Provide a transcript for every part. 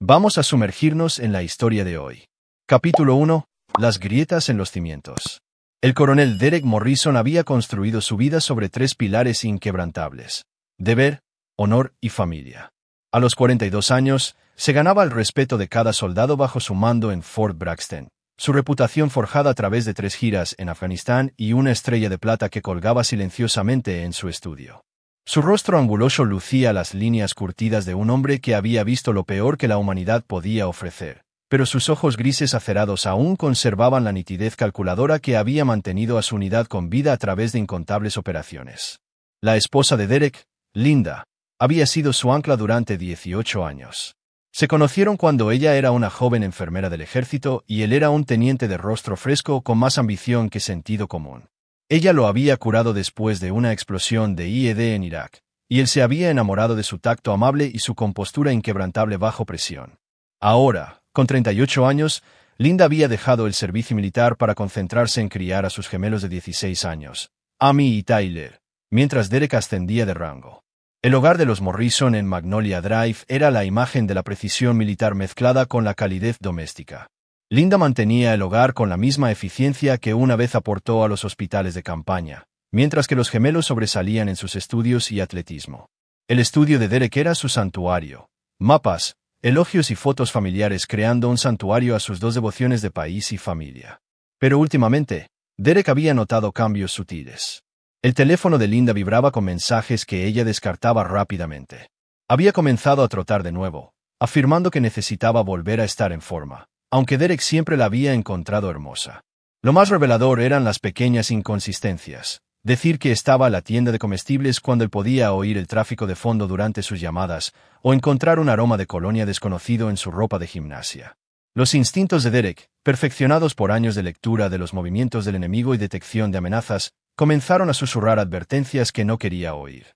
Vamos a sumergirnos en la historia de hoy. Capítulo 1. Las grietas en los cimientos. El coronel Derek Morrison había construido su vida sobre tres pilares inquebrantables: deber, honor y familia. A los 42 años, se ganaba el respeto de cada soldado bajo su mando en Fort Braxton, su reputación forjada a través de 3 giras en Afganistán y una estrella de plata que colgaba silenciosamente en su estudio. Su rostro anguloso lucía las líneas curtidas de un hombre que había visto lo peor que la humanidad podía ofrecer, pero sus ojos grises acerados aún conservaban la nitidez calculadora que había mantenido a su unidad con vida a través de incontables operaciones. La esposa de Derek, Linda, había sido su ancla durante 18 años. Se conocieron cuando ella era una joven enfermera del ejército y él era un teniente de rostro fresco con más ambición que sentido común. Ella lo había curado después de una explosión de IED en Irak, y él se había enamorado de su tacto amable y su compostura inquebrantable bajo presión. Ahora, con 38 años, Linda había dejado el servicio militar para concentrarse en criar a sus gemelos de 16 años, Amy y Tyler, mientras Derek ascendía de rango. El hogar de los Morrison en Magnolia Drive era la imagen de la precisión militar mezclada con la calidez doméstica. Linda mantenía el hogar con la misma eficiencia que una vez aportó a los hospitales de campaña, mientras que los gemelos sobresalían en sus estudios y atletismo. El estudio de Derek era su santuario: mapas, elogios y fotos familiares, creando un santuario a sus 2 devociones de país y familia. Pero últimamente, Derek había notado cambios sutiles. El teléfono de Linda vibraba con mensajes que ella descartaba rápidamente. Había comenzado a trotar de nuevo, afirmando que necesitaba volver a estar en forma, aunque Derek siempre la había encontrado hermosa. Lo más revelador eran las pequeñas inconsistencias. Decir que estaba a la tienda de comestibles cuando él podía oír el tráfico de fondo durante sus llamadas, o encontrar un aroma de colonia desconocido en su ropa de gimnasia. Los instintos de Derek, perfeccionados por años de lectura de los movimientos del enemigo y detección de amenazas, comenzaron a susurrar advertencias que no quería oír.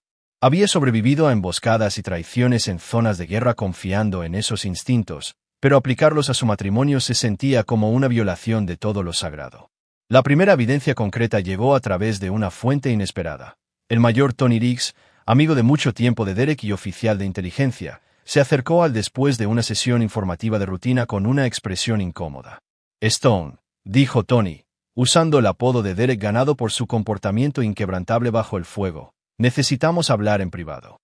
Había sobrevivido a emboscadas y traiciones en zonas de guerra confiando en esos instintos, pero aplicarlos a su matrimonio se sentía como una violación de todo lo sagrado. La primera evidencia concreta llegó a través de una fuente inesperada. El mayor Tony Riggs, amigo de mucho tiempo de Derek y oficial de inteligencia, se acercó al después de una sesión informativa de rutina con una expresión incómoda. «Stone», dijo Tony, usando el apodo de Derek ganado por su comportamiento inquebrantable bajo el fuego, «necesitamos hablar en privado».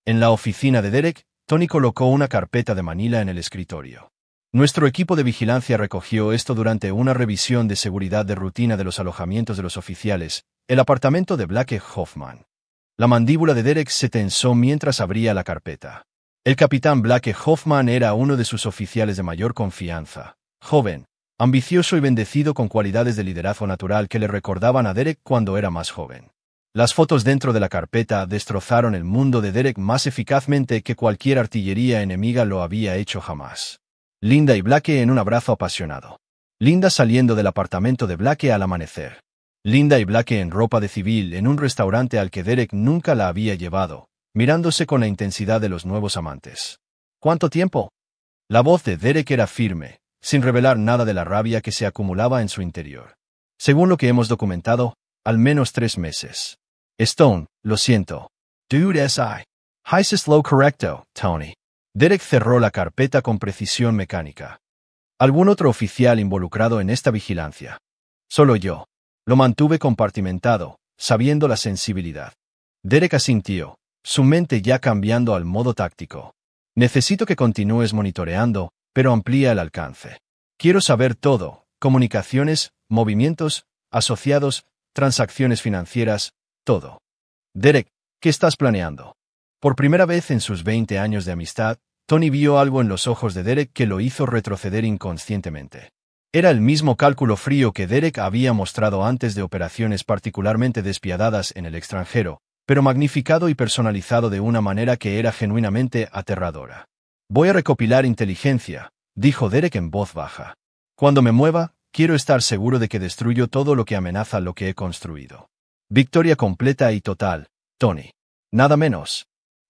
En la oficina de Derek, Tony colocó una carpeta de manila en el escritorio. Nuestro equipo de vigilancia recogió esto durante una revisión de seguridad de rutina de los alojamientos de los oficiales, el apartamento de Blake Hoffman. La mandíbula de Derek se tensó mientras abría la carpeta. El capitán Blake Hoffman era uno de sus oficiales de mayor confianza, joven, ambicioso y bendecido con cualidades de liderazgo natural que le recordaban a Derek cuando era más joven. Las fotos dentro de la carpeta destrozaron el mundo de Derek más eficazmente que cualquier artillería enemiga lo había hecho jamás. Linda y Blake en un abrazo apasionado. Linda saliendo del apartamento de Blake al amanecer. Linda y Blake en ropa de civil en un restaurante al que Derek nunca la había llevado, mirándose con la intensidad de los nuevos amantes. ¿Cuánto tiempo? La voz de Derek era firme, sin revelar nada de la rabia que se acumulaba en su interior. Según lo que hemos documentado, al menos 3 meses. Stone, lo siento. Dude S.I. Hice slow correcto, Tony. Derek cerró la carpeta con precisión mecánica. ¿Algún otro oficial involucrado en esta vigilancia? Solo yo. Lo mantuve compartimentado, sabiendo la sensibilidad. Derek asintió, su mente ya cambiando al modo táctico. Necesito que continúes monitoreando, pero amplía el alcance. Quiero saber todo: comunicaciones, movimientos, asociados, transacciones financieras, todo. Derek, ¿qué estás planeando? Por primera vez en sus 20 años de amistad, Tony vio algo en los ojos de Derek que lo hizo retroceder inconscientemente. Era el mismo cálculo frío que Derek había mostrado antes de operaciones particularmente despiadadas en el extranjero, pero magnificado y personalizado de una manera que era genuinamente aterradora. Voy a recopilar inteligencia, dijo Derek en voz baja. Cuando me mueva, quiero estar seguro de que destruyo todo lo que amenaza lo que he construido. Victoria completa y total, Tony. Nada menos.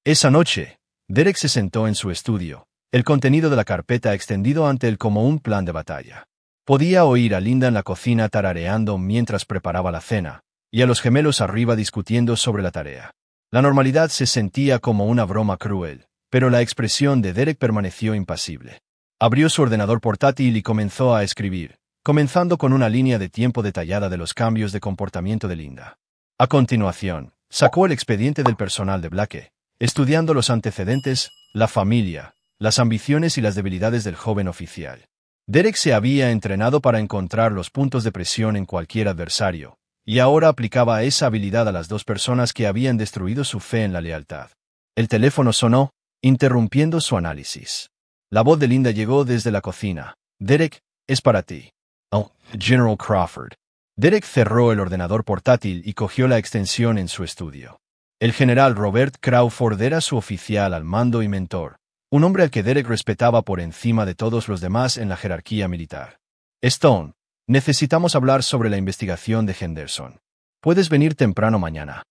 Esa noche, Derek se sentó en su estudio, el contenido de la carpeta extendido ante él como un plan de batalla. Podía oír a Linda en la cocina tarareando mientras preparaba la cena, y a los gemelos arriba discutiendo sobre la tarea. La normalidad se sentía como una broma cruel, pero la expresión de Derek permaneció impasible. Abrió su ordenador portátil y comenzó a escribir, comenzando con una línea de tiempo detallada de los cambios de comportamiento de Linda. A continuación, sacó el expediente del personal de Blake, estudiando los antecedentes, la familia, las ambiciones y las debilidades del joven oficial. Derek se había entrenado para encontrar los puntos de presión en cualquier adversario, y ahora aplicaba esa habilidad a las dos personas que habían destruido su fe en la lealtad. El teléfono sonó, interrumpiendo su análisis. La voz de Linda llegó desde la cocina. Derek, es para ti. Oh, General Crawford. Derek cerró el ordenador portátil y cogió la extensión en su estudio. El general Robert Crawford era su oficial al mando y mentor, un hombre al que Derek respetaba por encima de todos los demás en la jerarquía militar. Stone, necesitamos hablar sobre la investigación de Henderson. Puedes venir temprano mañana.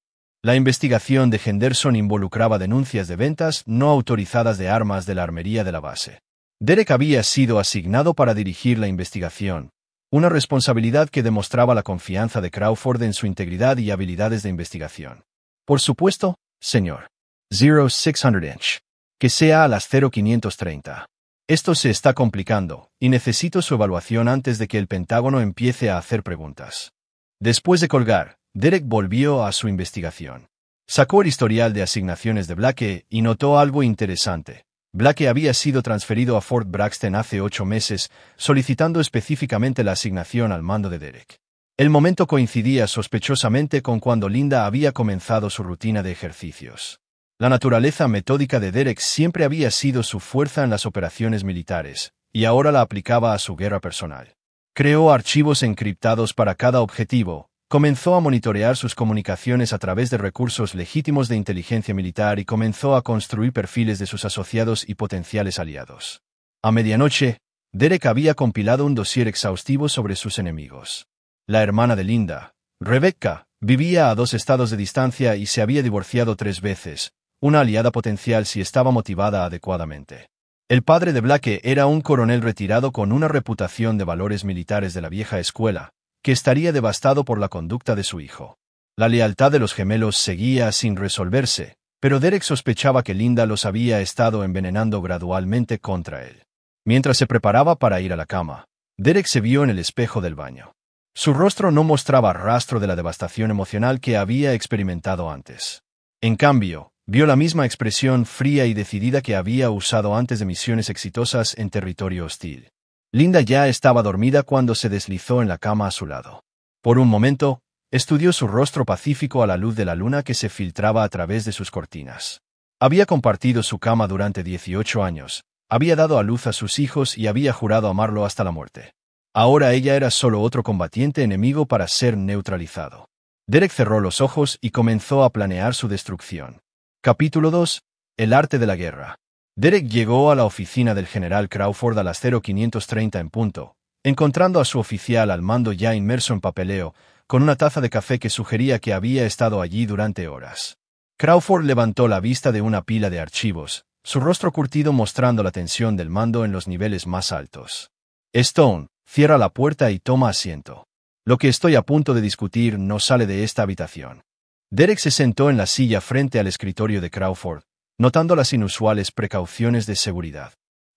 La investigación de Henderson involucraba denuncias de ventas no autorizadas de armas de la armería de la base. Derek había sido asignado para dirigir la investigación, una responsabilidad que demostraba la confianza de Crawford en su integridad y habilidades de investigación. Por supuesto, señor. 0600 inch. Que sea a las 0530. Esto se está complicando, y necesito su evaluación antes de que el Pentágono empiece a hacer preguntas. Después de colgar, Derek volvió a su investigación. Sacó el historial de asignaciones de Blake y notó algo interesante. Blake había sido transferido a Fort Braxton hace 8 meses, solicitando específicamente la asignación al mando de Derek. El momento coincidía sospechosamente con cuando Linda había comenzado su rutina de ejercicios. La naturaleza metódica de Derek siempre había sido su fuerza en las operaciones militares, y ahora la aplicaba a su guerra personal. Creó archivos encriptados para cada objetivo, comenzó a monitorear sus comunicaciones a través de recursos legítimos de inteligencia militar y comenzó a construir perfiles de sus asociados y potenciales aliados. A medianoche, Derek había compilado un dossier exhaustivo sobre sus enemigos. La hermana de Linda, Rebecca, vivía a 2 estados de distancia y se había divorciado 3 veces, una aliada potencial si estaba motivada adecuadamente. El padre de Blake era un coronel retirado con una reputación de valores militares de la vieja escuela, que estaría devastado por la conducta de su hijo. La lealtad de los gemelos seguía sin resolverse, pero Derek sospechaba que Linda los había estado envenenando gradualmente contra él. Mientras se preparaba para ir a la cama, Derek se vio en el espejo del baño. Su rostro no mostraba rastro de la devastación emocional que había experimentado antes. En cambio, vio la misma expresión fría y decidida que había usado antes de misiones exitosas en territorio hostil. Linda ya estaba dormida cuando se deslizó en la cama a su lado. Por un momento, estudió su rostro pacífico a la luz de la luna que se filtraba a través de sus cortinas. Había compartido su cama durante 18 años, había dado a luz a sus hijos y había jurado amarlo hasta la muerte. Ahora ella era solo otro combatiente enemigo para ser neutralizado. Derek cerró los ojos y comenzó a planear su destrucción. Capítulo 2. El arte de la guerra. Derek llegó a la oficina del general Crawford a las 0530 en punto, encontrando a su oficial al mando ya inmerso en papeleo, con una taza de café que sugería que había estado allí durante horas. Crawford levantó la vista de una pila de archivos, su rostro curtido mostrando la tensión del mando en los niveles más altos. Stone, cierra la puerta y toma asiento. Lo que estoy a punto de discutir no sale de esta habitación. Derek se sentó en la silla frente al escritorio de Crawford, notando las inusuales precauciones de seguridad.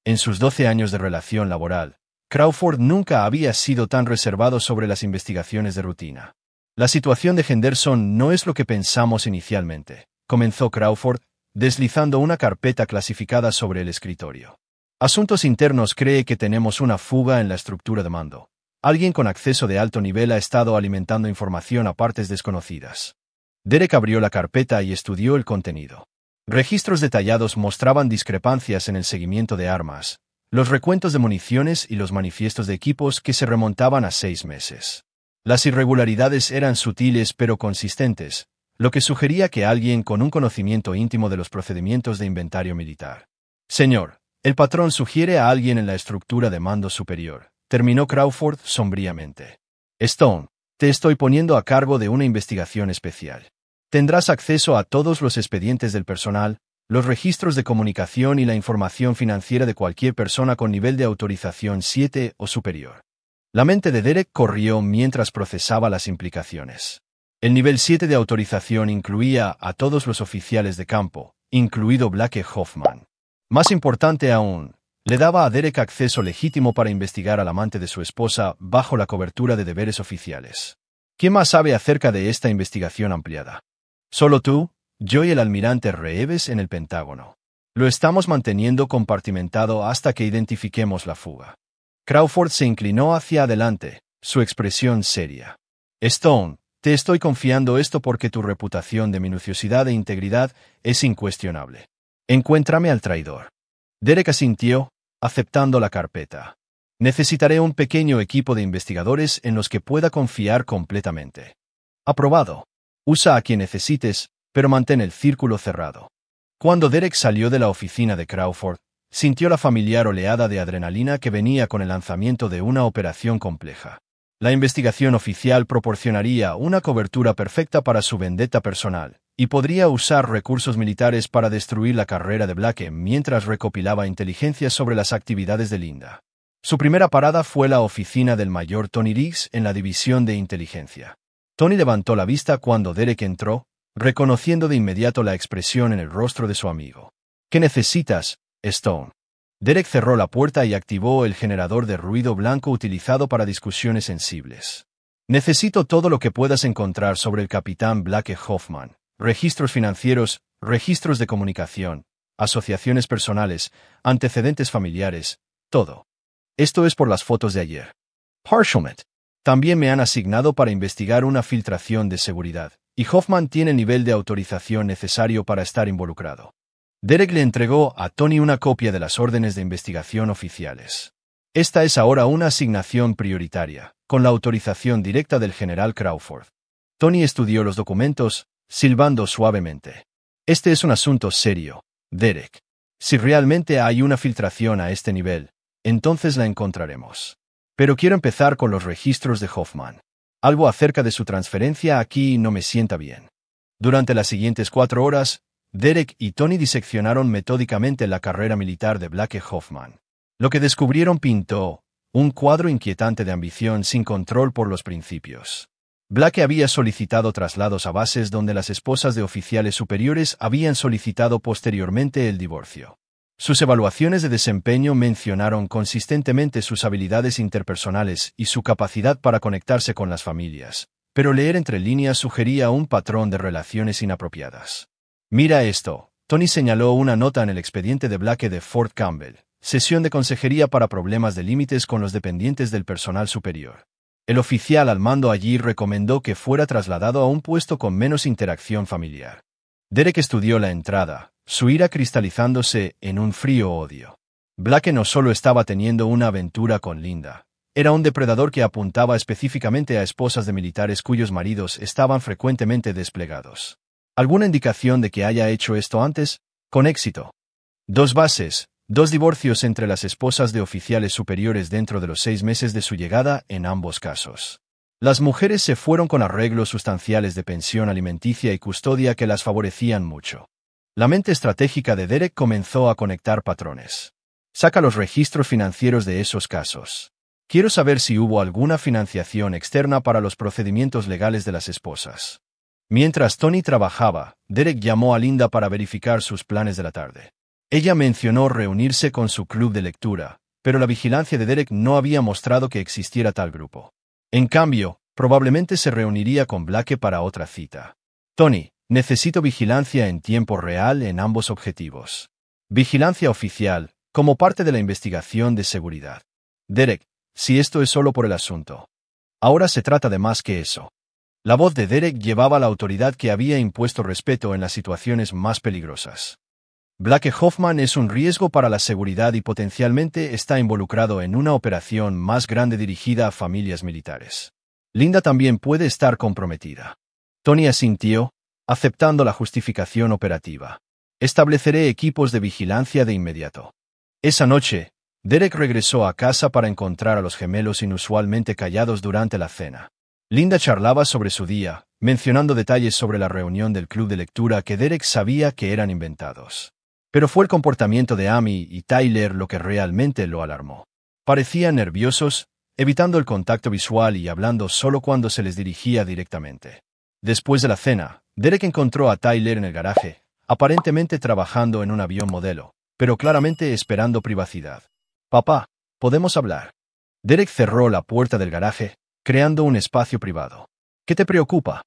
En sus 12 años de relación laboral, Crawford nunca había sido tan reservado sobre las investigaciones de rutina. La situación de Henderson no es lo que pensamos inicialmente, comenzó Crawford, deslizando una carpeta clasificada sobre el escritorio. Asuntos Internos cree que tenemos una fuga en la estructura de mando. Alguien con acceso de alto nivel ha estado alimentando información a partes desconocidas. Derek abrió la carpeta y estudió el contenido. Registros detallados mostraban discrepancias en el seguimiento de armas, los recuentos de municiones y los manifiestos de equipos que se remontaban a 6 meses. Las irregularidades eran sutiles pero consistentes, lo que sugería que alguien con un conocimiento íntimo de los procedimientos de inventario militar. Señor, el patrón sugiere a alguien en la estructura de mando superior, terminó Crawford sombríamente. Stone, te estoy poniendo a cargo de una investigación especial. Tendrás acceso a todos los expedientes del personal, los registros de comunicación y la información financiera de cualquier persona con nivel de autorización 7 o superior. La mente de Derek corrió mientras procesaba las implicaciones. El nivel 7 de autorización incluía a todos los oficiales de campo, incluido Blake Hoffman. Más importante aún, le daba a Derek acceso legítimo para investigar al amante de su esposa bajo la cobertura de deberes oficiales. ¿Quién más sabe acerca de esta investigación ampliada? Solo tú, yo y el almirante Reeves en el Pentágono. Lo estamos manteniendo compartimentado hasta que identifiquemos la fuga. Crawford se inclinó hacia adelante, su expresión seria. Stone, te estoy confiando esto porque tu reputación de minuciosidad e integridad es incuestionable. Encuéntrame al traidor. Derek asintió, aceptando la carpeta. Necesitaré un pequeño equipo de investigadores en los que pueda confiar completamente. Aprobado. Usa a quien necesites, pero mantén el círculo cerrado. Cuando Derek salió de la oficina de Crawford, sintió la familiar oleada de adrenalina que venía con el lanzamiento de una operación compleja. La investigación oficial proporcionaría una cobertura perfecta para su vendetta personal, y podría usar recursos militares para destruir la carrera de Blake mientras recopilaba inteligencia sobre las actividades de Linda. Su primera parada fue la oficina del mayor Tony Riggs en la división de inteligencia. Tony levantó la vista cuando Derek entró, reconociendo de inmediato la expresión en el rostro de su amigo. ¿Qué necesitas, Stone? Derek cerró la puerta y activó el generador de ruido blanco utilizado para discusiones sensibles. Necesito todo lo que puedas encontrar sobre el capitán Blake Hoffman. Registros financieros, registros de comunicación, asociaciones personales, antecedentes familiares, todo. Esto es por las fotos de ayer. Harshelmet. También me han asignado para investigar una filtración de seguridad, y Hoffman tiene el nivel de autorización necesario para estar involucrado. Derek le entregó a Tony una copia de las órdenes de investigación oficiales. Esta es ahora una asignación prioritaria, con la autorización directa del general Crawford. Tony estudió los documentos, silbando suavemente. Este es un asunto serio, Derek. Si realmente hay una filtración a este nivel, entonces la encontraremos. Pero quiero empezar con los registros de Hoffman. Algo acerca de su transferencia aquí no me sienta bien. Durante las siguientes 4 horas, Derek y Tony diseccionaron metódicamente la carrera militar de Blake Hoffman. Lo que descubrieron pintó un cuadro inquietante de ambición sin control por los principios. Blake había solicitado traslados a bases donde las esposas de oficiales superiores habían solicitado posteriormente el divorcio. Sus evaluaciones de desempeño mencionaron consistentemente sus habilidades interpersonales y su capacidad para conectarse con las familias, pero leer entre líneas sugería un patrón de relaciones inapropiadas. Mira esto, Tony señaló una nota en el expediente de Blake de Fort Campbell, sesión de consejería para problemas de límites con los dependientes del personal superior. El oficial al mando allí recomendó que fuera trasladado a un puesto con menos interacción familiar. Derek estudió la entrada, su ira cristalizándose en un frío odio. Blake no solo estaba teniendo una aventura con Linda, era un depredador que apuntaba específicamente a esposas de militares cuyos maridos estaban frecuentemente desplegados. ¿Alguna indicación de que haya hecho esto antes? Con éxito. 2 bases, 2 divorcios entre las esposas de oficiales superiores dentro de los 6 meses de su llegada en ambos casos. Las mujeres se fueron con arreglos sustanciales de pensión alimenticia y custodia que las favorecían mucho. La mente estratégica de Derek comenzó a conectar patrones. Saca los registros financieros de esos casos. Quiero saber si hubo alguna financiación externa para los procedimientos legales de las esposas. Mientras Tony trabajaba, Derek llamó a Linda para verificar sus planes de la tarde. Ella mencionó reunirse con su club de lectura, pero la vigilancia de Derek no había mostrado que existiera tal grupo. En cambio, probablemente se reuniría con Blake para otra cita. Tony, necesito vigilancia en tiempo real en ambos objetivos. Vigilancia oficial, como parte de la investigación de seguridad. Derek, si esto es solo por el asunto. Ahora se trata de más que eso. La voz de Derek llevaba la autoridad que había impuesto respeto en las situaciones más peligrosas. Blake Hoffman es un riesgo para la seguridad y potencialmente está involucrado en una operación más grande dirigida a familias militares. Linda también puede estar comprometida. Tony asintió, aceptando la justificación operativa. Estableceré equipos de vigilancia de inmediato. Esa noche, Derek regresó a casa para encontrar a los gemelos inusualmente callados durante la cena. Linda charlaba sobre su día, mencionando detalles sobre la reunión del club de lectura que Derek sabía que eran inventados. Pero fue el comportamiento de Amy y Tyler lo que realmente lo alarmó. Parecían nerviosos, evitando el contacto visual y hablando solo cuando se les dirigía directamente. Después de la cena, Derek encontró a Tyler en el garaje, aparentemente trabajando en un avión modelo, pero claramente esperando privacidad. Papá, ¿podemos hablar? Derek cerró la puerta del garaje, creando un espacio privado. ¿Qué te preocupa?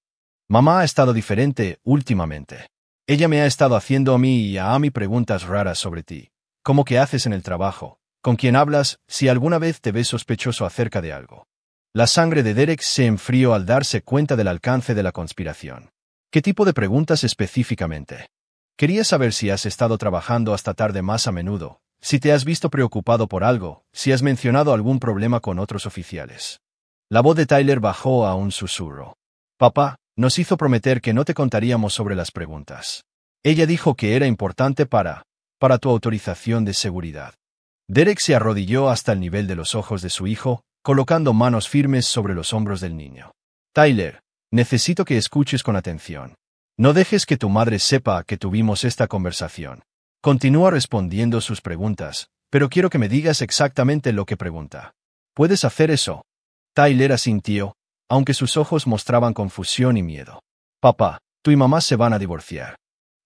Mamá ha estado diferente últimamente. Ella me ha estado haciendo a mí y a Amy preguntas raras sobre ti. ¿Cómo qué haces en el trabajo? ¿Con quién hablas? Si alguna vez te ves sospechoso acerca de algo. La sangre de Derek se enfrió al darse cuenta del alcance de la conspiración. ¿Qué tipo de preguntas específicamente? Quería saber si has estado trabajando hasta tarde más a menudo, si te has visto preocupado por algo, si has mencionado algún problema con otros oficiales. La voz de Tyler bajó a un susurro. Papá, nos hizo prometer que no te contaríamos sobre las preguntas. Ella dijo que era importante para tu autorización de seguridad. Derek se arrodilló hasta el nivel de los ojos de su hijo, colocando manos firmes sobre los hombros del niño. Tyler, necesito que escuches con atención. No dejes que tu madre sepa que tuvimos esta conversación. Continúa respondiendo sus preguntas, pero quiero que me digas exactamente lo que pregunta. ¿Puedes hacer eso? Tyler asintió, aunque sus ojos mostraban confusión y miedo. Papá, tú y mamá se van a divorciar.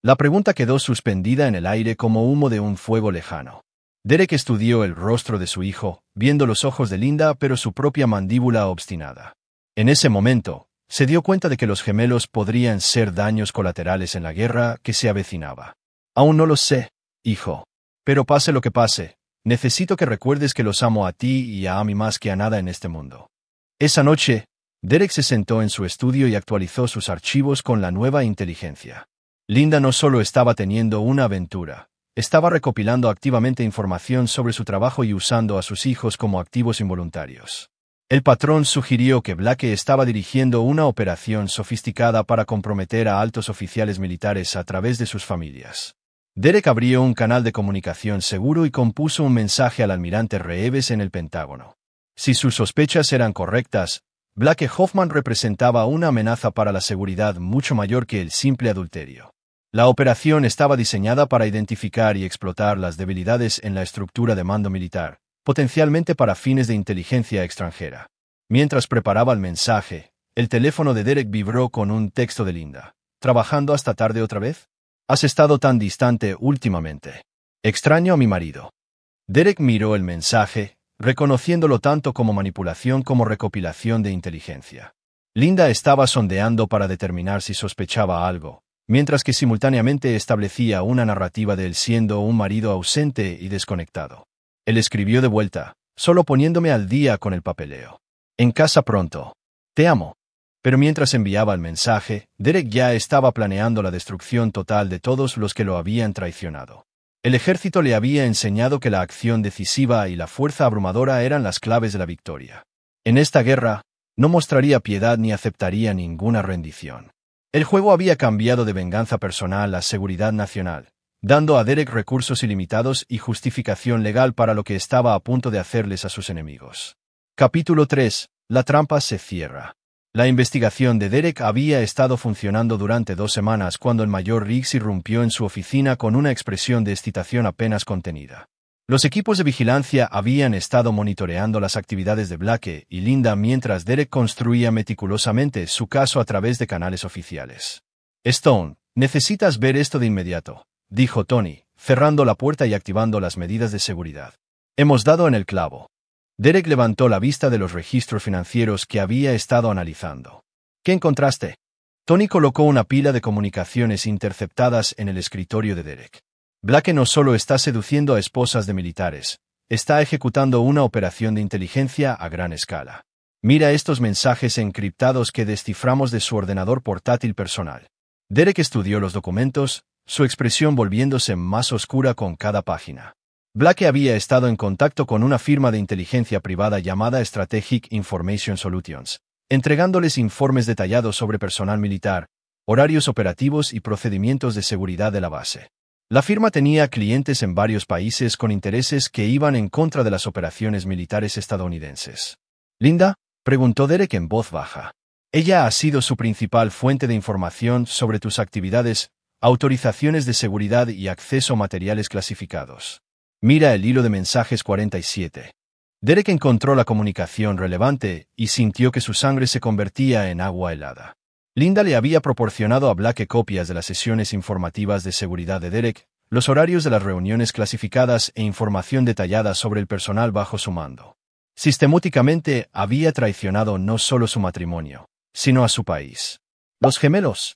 La pregunta quedó suspendida en el aire como humo de un fuego lejano. Derek estudió el rostro de su hijo, viendo los ojos de Linda pero su propia mandíbula obstinada. En ese momento, se dio cuenta de que los gemelos podrían ser daños colaterales en la guerra que se avecinaba. Aún no lo sé, hijo. Pero pase lo que pase, necesito que recuerdes que los amo a ti y a Amy más que a nada en este mundo. Esa noche, Derek se sentó en su estudio y actualizó sus archivos con la nueva inteligencia. Linda no solo estaba teniendo una aventura, estaba recopilando activamente información sobre su trabajo y usando a sus hijos como activos involuntarios. El patrón sugirió que Blake estaba dirigiendo una operación sofisticada para comprometer a altos oficiales militares a través de sus familias. Derek abrió un canal de comunicación seguro y compuso un mensaje al almirante Reeves en el Pentágono. Si sus sospechas eran correctas, Blake Hoffman representaba una amenaza para la seguridad mucho mayor que el simple adulterio. La operación estaba diseñada para identificar y explotar las debilidades en la estructura de mando militar, potencialmente para fines de inteligencia extranjera. Mientras preparaba el mensaje, el teléfono de Derek vibró con un texto de Linda. ¿Trabajando hasta tarde otra vez? Has estado tan distante últimamente. Extraño a mi marido. Derek miró el mensaje, reconociéndolo tanto como manipulación como recopilación de inteligencia. Linda estaba sondeando para determinar si sospechaba algo, mientras que simultáneamente establecía una narrativa de él siendo un marido ausente y desconectado. Él escribió de vuelta, solo poniéndome al día con el papeleo. En casa pronto. Te amo. Pero mientras enviaba el mensaje, Derek ya estaba planeando la destrucción total de todos los que lo habían traicionado. El ejército le había enseñado que la acción decisiva y la fuerza abrumadora eran las claves de la victoria. En esta guerra, no mostraría piedad ni aceptaría ninguna rendición. El juego había cambiado de venganza personal a seguridad nacional, dando a Derek recursos ilimitados y justificación legal para lo que estaba a punto de hacerles a sus enemigos. Capítulo 3. La trampa se cierra. La investigación de Derek había estado funcionando durante 2 semanas cuando el mayor Riggs irrumpió en su oficina con una expresión de excitación apenas contenida. Los equipos de vigilancia habían estado monitoreando las actividades de Blake y Linda mientras Derek construía meticulosamente su caso a través de canales oficiales. Stone, necesitas ver esto de inmediato, dijo Tony, cerrando la puerta y activando las medidas de seguridad. Hemos dado en el clavo. Derek levantó la vista de los registros financieros que había estado analizando. ¿Qué encontraste? Tony colocó una pila de comunicaciones interceptadas en el escritorio de Derek. Blake no solo está seduciendo a esposas de militares, está ejecutando una operación de inteligencia a gran escala. Mira estos mensajes encriptados que desciframos de su ordenador portátil personal. Derek estudió los documentos, su expresión volviéndose más oscura con cada página. Blake había estado en contacto con una firma de inteligencia privada llamada Strategic Information Solutions, entregándoles informes detallados sobre personal militar, horarios operativos y procedimientos de seguridad de la base. La firma tenía clientes en varios países con intereses que iban en contra de las operaciones militares estadounidenses. ¿Linda?, preguntó Derek en voz baja. Ella ha sido su principal fuente de información sobre tus actividades, autorizaciones de seguridad y acceso a materiales clasificados. Mira el hilo de mensajes 47. Derek encontró la comunicación relevante y sintió que su sangre se convertía en agua helada. Linda le había proporcionado a Blake copias de las sesiones informativas de seguridad de Derek, los horarios de las reuniones clasificadas e información detallada sobre el personal bajo su mando. Sistemáticamente había traicionado no solo su matrimonio, sino a su país. Los gemelos.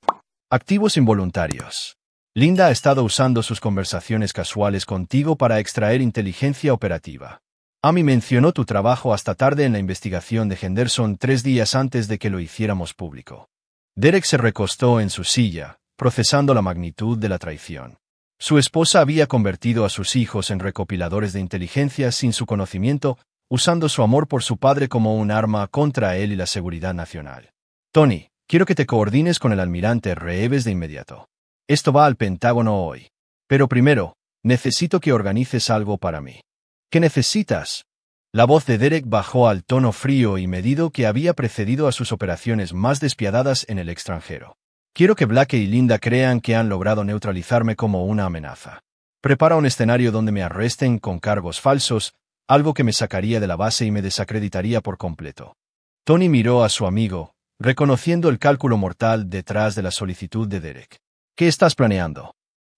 Activos involuntarios. Linda ha estado usando sus conversaciones casuales contigo para extraer inteligencia operativa. Amy mencionó tu trabajo hasta tarde en la investigación de Henderson 3 días antes de que lo hiciéramos público. Derek se recostó en su silla, procesando la magnitud de la traición. Su esposa había convertido a sus hijos en recopiladores de inteligencia sin su conocimiento, usando su amor por su padre como un arma contra él y la seguridad nacional. Tony, quiero que te coordines con el almirante Reeves de inmediato. Esto va al Pentágono hoy. Pero primero, necesito que organices algo para mí. ¿Qué necesitas? La voz de Derek bajó al tono frío y medido que había precedido a sus operaciones más despiadadas en el extranjero. Quiero que Blake y Linda crean que han logrado neutralizarme como una amenaza. Prepara un escenario donde me arresten con cargos falsos, algo que me sacaría de la base y me desacreditaría por completo. Tony miró a su amigo, reconociendo el cálculo mortal detrás de la solicitud de Derek. ¿Qué estás planeando?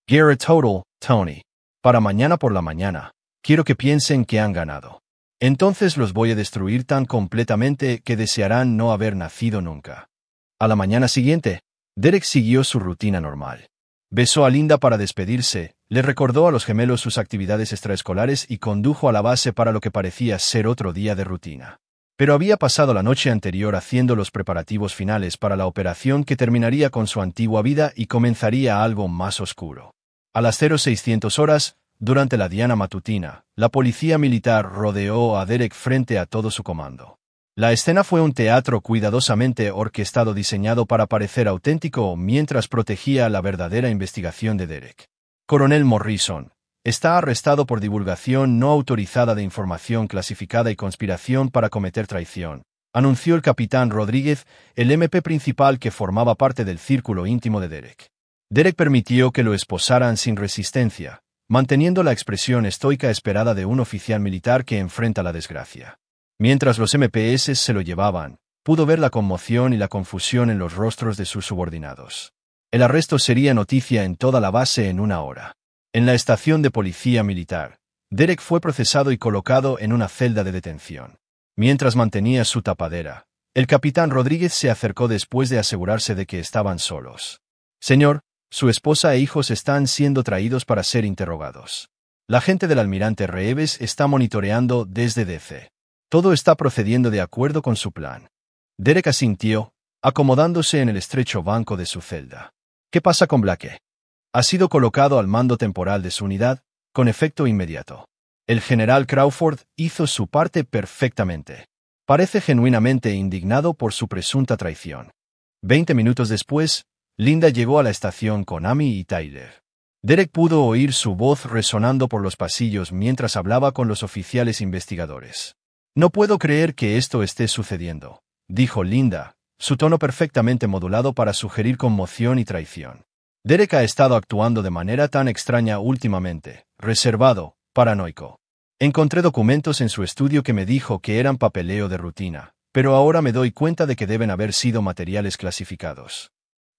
Garrett Total, Tony. Para mañana por la mañana. Quiero que piensen que han ganado. Entonces los voy a destruir tan completamente que desearán no haber nacido nunca. A la mañana siguiente, Derek siguió su rutina normal. Besó a Linda para despedirse, le recordó a los gemelos sus actividades extraescolares y condujo a la base para lo que parecía ser otro día de rutina. Pero había pasado la noche anterior haciendo los preparativos finales para la operación que terminaría con su antigua vida y comenzaría algo más oscuro. A las 0600 horas, durante la diana matutina, la policía militar rodeó a Derek frente a todo su comando. La escena fue un teatro cuidadosamente orquestado diseñado para parecer auténtico mientras protegía la verdadera investigación de Derek. Coronel Morrison está arrestado por divulgación no autorizada de información clasificada y conspiración para cometer traición, anunció el capitán Rodríguez, el MP principal que formaba parte del círculo íntimo de Derek. Derek permitió que lo esposaran sin resistencia, manteniendo la expresión estoica esperada de un oficial militar que enfrenta la desgracia. Mientras los MPS se lo llevaban, pudo ver la conmoción y la confusión en los rostros de sus subordinados. El arresto sería noticia en toda la base en una hora. En la estación de policía militar, Derek fue procesado y colocado en una celda de detención. Mientras mantenía su tapadera, el capitán Rodríguez se acercó después de asegurarse de que estaban solos. Señor, su esposa e hijos están siendo traídos para ser interrogados. La gente del almirante Reeves está monitoreando desde DC. Todo está procediendo de acuerdo con su plan. Derek asintió, acomodándose en el estrecho banco de su celda. ¿Qué pasa con Blake? Ha sido colocado al mando temporal de su unidad, con efecto inmediato. El general Crawford hizo su parte perfectamente. Parece genuinamente indignado por su presunta traición. 20 minutos después, Linda llegó a la estación con Amy y Tyler. Derek pudo oír su voz resonando por los pasillos mientras hablaba con los oficiales investigadores. No puedo creer que esto esté sucediendo, dijo Linda, su tono perfectamente modulado para sugerir conmoción y traición. Derek ha estado actuando de manera tan extraña últimamente, reservado, paranoico. Encontré documentos en su estudio que me dijo que eran papeleo de rutina, pero ahora me doy cuenta de que deben haber sido materiales clasificados.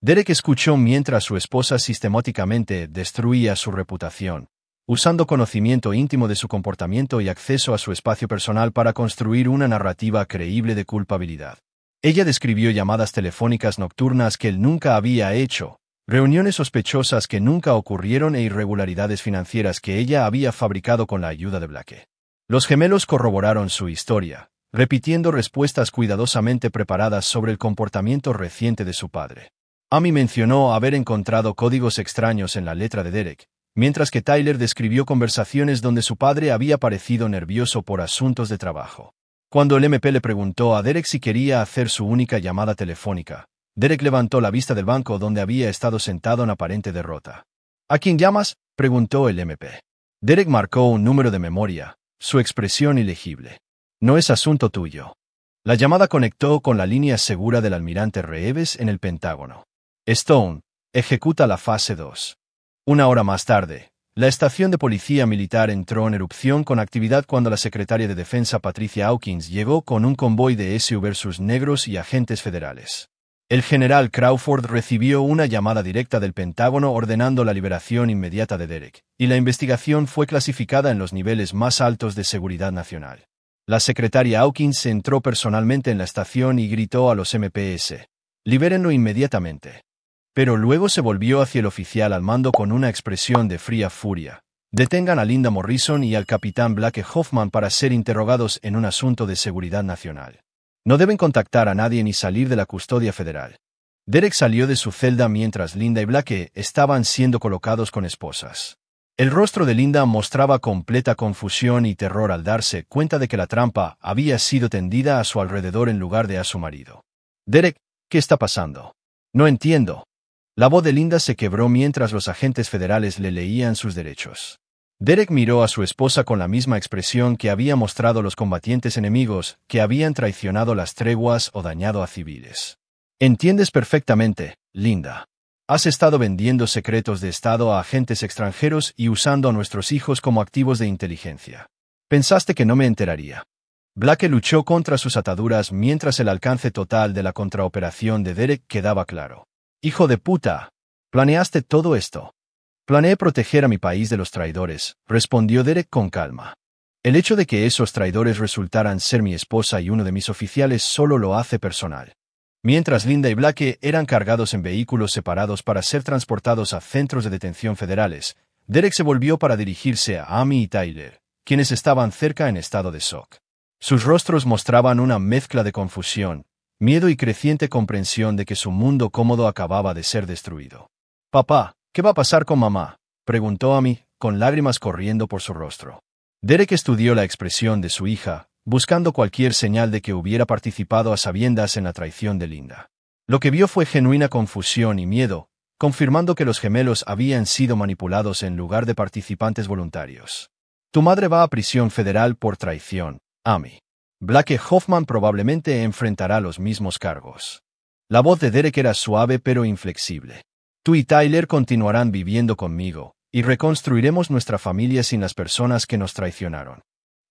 Derek escuchó mientras su esposa sistemáticamente destruía su reputación, usando conocimiento íntimo de su comportamiento y acceso a su espacio personal para construir una narrativa creíble de culpabilidad. Ella describió llamadas telefónicas nocturnas que él nunca había hecho, reuniones sospechosas que nunca ocurrieron e irregularidades financieras que ella había fabricado con la ayuda de Blake. Los gemelos corroboraron su historia, repitiendo respuestas cuidadosamente preparadas sobre el comportamiento reciente de su padre. Amy mencionó haber encontrado códigos extraños en la letra de Derek, mientras que Tyler describió conversaciones donde su padre había parecido nervioso por asuntos de trabajo. Cuando el MP le preguntó a Derek si quería hacer su única llamada telefónica, Derek levantó la vista del banco donde había estado sentado en aparente derrota. ¿A quién llamas?, preguntó el MP. Derek marcó un número de memoria, su expresión ilegible. No es asunto tuyo. La llamada conectó con la línea segura del almirante Reeves en el Pentágono. Stone, ejecuta la fase 2. Una hora más tarde, la estación de policía militar entró en erupción con actividad cuando la secretaria de Defensa Patricia Hawkins llegó con un convoy de SUVs negros y agentes federales. El general Crawford recibió una llamada directa del Pentágono ordenando la liberación inmediata de Derek, y la investigación fue clasificada en los niveles más altos de seguridad nacional. La secretaria Hawkins entró personalmente en la estación y gritó a los MPS: «Libérenlo inmediatamente». Pero luego se volvió hacia el oficial al mando con una expresión de fría furia: «Detengan a Linda Morrison y al capitán Blake Hoffman para ser interrogados en un asunto de seguridad nacional. No deben contactar a nadie ni salir de la custodia federal». Derek salió de su celda mientras Linda y Blake estaban siendo colocados con esposas. El rostro de Linda mostraba completa confusión y terror al darse cuenta de que la trampa había sido tendida a su alrededor en lugar de a su marido. «Derek, ¿qué está pasando? No entiendo». La voz de Linda se quebró mientras los agentes federales le leían sus derechos. Derek miró a su esposa con la misma expresión que había mostrado los combatientes enemigos que habían traicionado las treguas o dañado a civiles. «Entiendes perfectamente, Linda. Has estado vendiendo secretos de Estado a agentes extranjeros y usando a nuestros hijos como activos de inteligencia. Pensaste que no me enteraría». Blake luchó contra sus ataduras mientras el alcance total de la contraoperación de Derek quedaba claro. «Hijo de puta. ¿Planeaste todo esto?» «Planeé proteger a mi país de los traidores», respondió Derek con calma. «El hecho de que esos traidores resultaran ser mi esposa y uno de mis oficiales solo lo hace personal». Mientras Linda y Blake eran cargados en vehículos separados para ser transportados a centros de detención federales, Derek se volvió para dirigirse a Amy y Tyler, quienes estaban cerca en estado de shock. Sus rostros mostraban una mezcla de confusión, miedo y creciente comprensión de que su mundo cómodo acababa de ser destruido. «Papá, ¿qué va a pasar con mamá?», preguntó Amy, con lágrimas corriendo por su rostro. Derek estudió la expresión de su hija, buscando cualquier señal de que hubiera participado a sabiendas en la traición de Linda. Lo que vio fue genuina confusión y miedo, confirmando que los gemelos habían sido manipulados en lugar de participantes voluntarios. «Tu madre va a prisión federal por traición, Amy. Blake Hoffman probablemente enfrentará los mismos cargos». La voz de Derek era suave pero inflexible. «Tú y Tyler continuarán viviendo conmigo, y reconstruiremos nuestra familia sin las personas que nos traicionaron».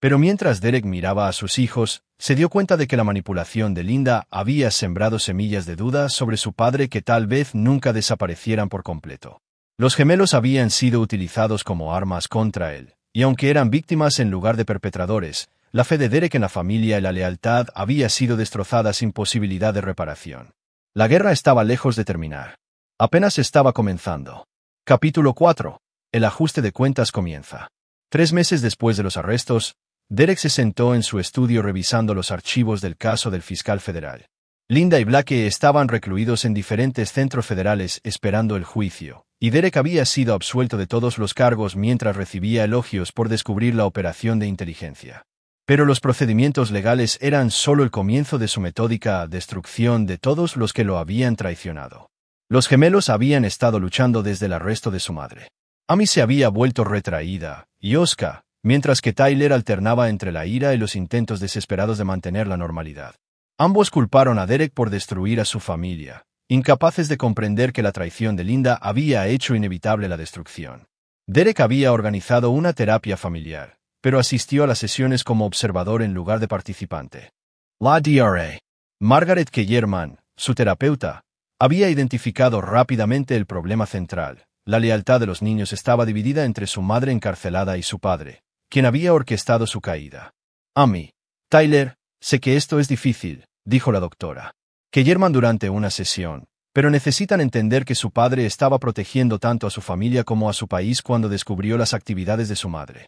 Pero mientras Derek miraba a sus hijos, se dio cuenta de que la manipulación de Linda había sembrado semillas de duda sobre su padre que tal vez nunca desaparecieran por completo. Los gemelos habían sido utilizados como armas contra él, y aunque eran víctimas en lugar de perpetradores, la fe de Derek en la familia y la lealtad había sido destrozada sin posibilidad de reparación. La guerra estaba lejos de terminar. Apenas estaba comenzando. Capítulo 4. El ajuste de cuentas comienza. 3 meses después de los arrestos, Derek se sentó en su estudio revisando los archivos del caso del fiscal federal. Linda y Blake estaban recluidos en diferentes centros federales esperando el juicio, y Derek había sido absuelto de todos los cargos mientras recibía elogios por descubrir la operación de inteligencia. Pero los procedimientos legales eran solo el comienzo de su metódica destrucción de todos los que lo habían traicionado. Los gemelos habían estado luchando desde el arresto de su madre. Amy se había vuelto retraída, y Oscar, mientras que Tyler alternaba entre la ira y los intentos desesperados de mantener la normalidad. Ambos culparon a Derek por destruir a su familia, incapaces de comprender que la traición de Linda había hecho inevitable la destrucción. Derek había organizado una terapia familiar, pero asistió a las sesiones como observador en lugar de participante. La Dra. Margaret Kellerman, su terapeuta, había identificado rápidamente el problema central. La lealtad de los niños estaba dividida entre su madre encarcelada y su padre, quien había orquestado su caída. «Amy, Tyler, sé que esto es difícil», dijo la doctora Kellerman durante una sesión, «pero necesitan entender que su padre estaba protegiendo tanto a su familia como a su país cuando descubrió las actividades de su madre».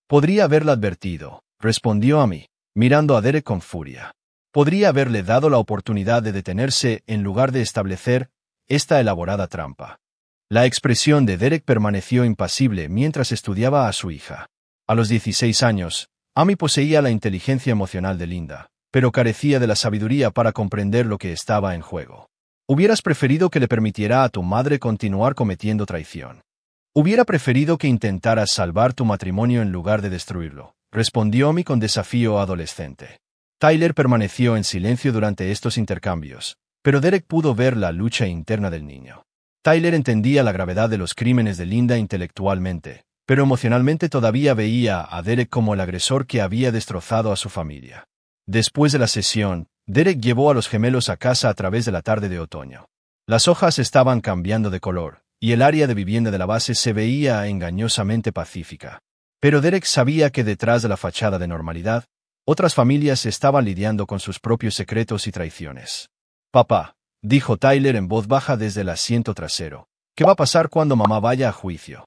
«Podría haberla advertido», respondió Amy, mirando a Derek con furia. «Podría haberle dado la oportunidad de detenerse en lugar de establecer esta elaborada trampa». La expresión de Derek permaneció impasible mientras estudiaba a su hija. A los 16 años, Amy poseía la inteligencia emocional de Linda, pero carecía de la sabiduría para comprender lo que estaba en juego. «Hubieras preferido que le permitiera a tu madre continuar cometiendo traición. Hubiera preferido que intentaras salvar tu matrimonio en lugar de destruirlo», respondió Amy con desafío adolescente. Tyler permaneció en silencio durante estos intercambios, pero Derek pudo ver la lucha interna del niño. Tyler entendía la gravedad de los crímenes de Linda intelectualmente, pero emocionalmente todavía veía a Derek como el agresor que había destrozado a su familia. Después de la sesión, Derek llevó a los gemelos a casa a través de la tarde de otoño. Las hojas estaban cambiando de color, y el área de vivienda de la base se veía engañosamente pacífica. Pero Derek sabía que detrás de la fachada de normalidad, otras familias estaban lidiando con sus propios secretos y traiciones. «Papá», dijo Tyler en voz baja desde el asiento trasero, «¿qué va a pasar cuando mamá vaya a juicio?»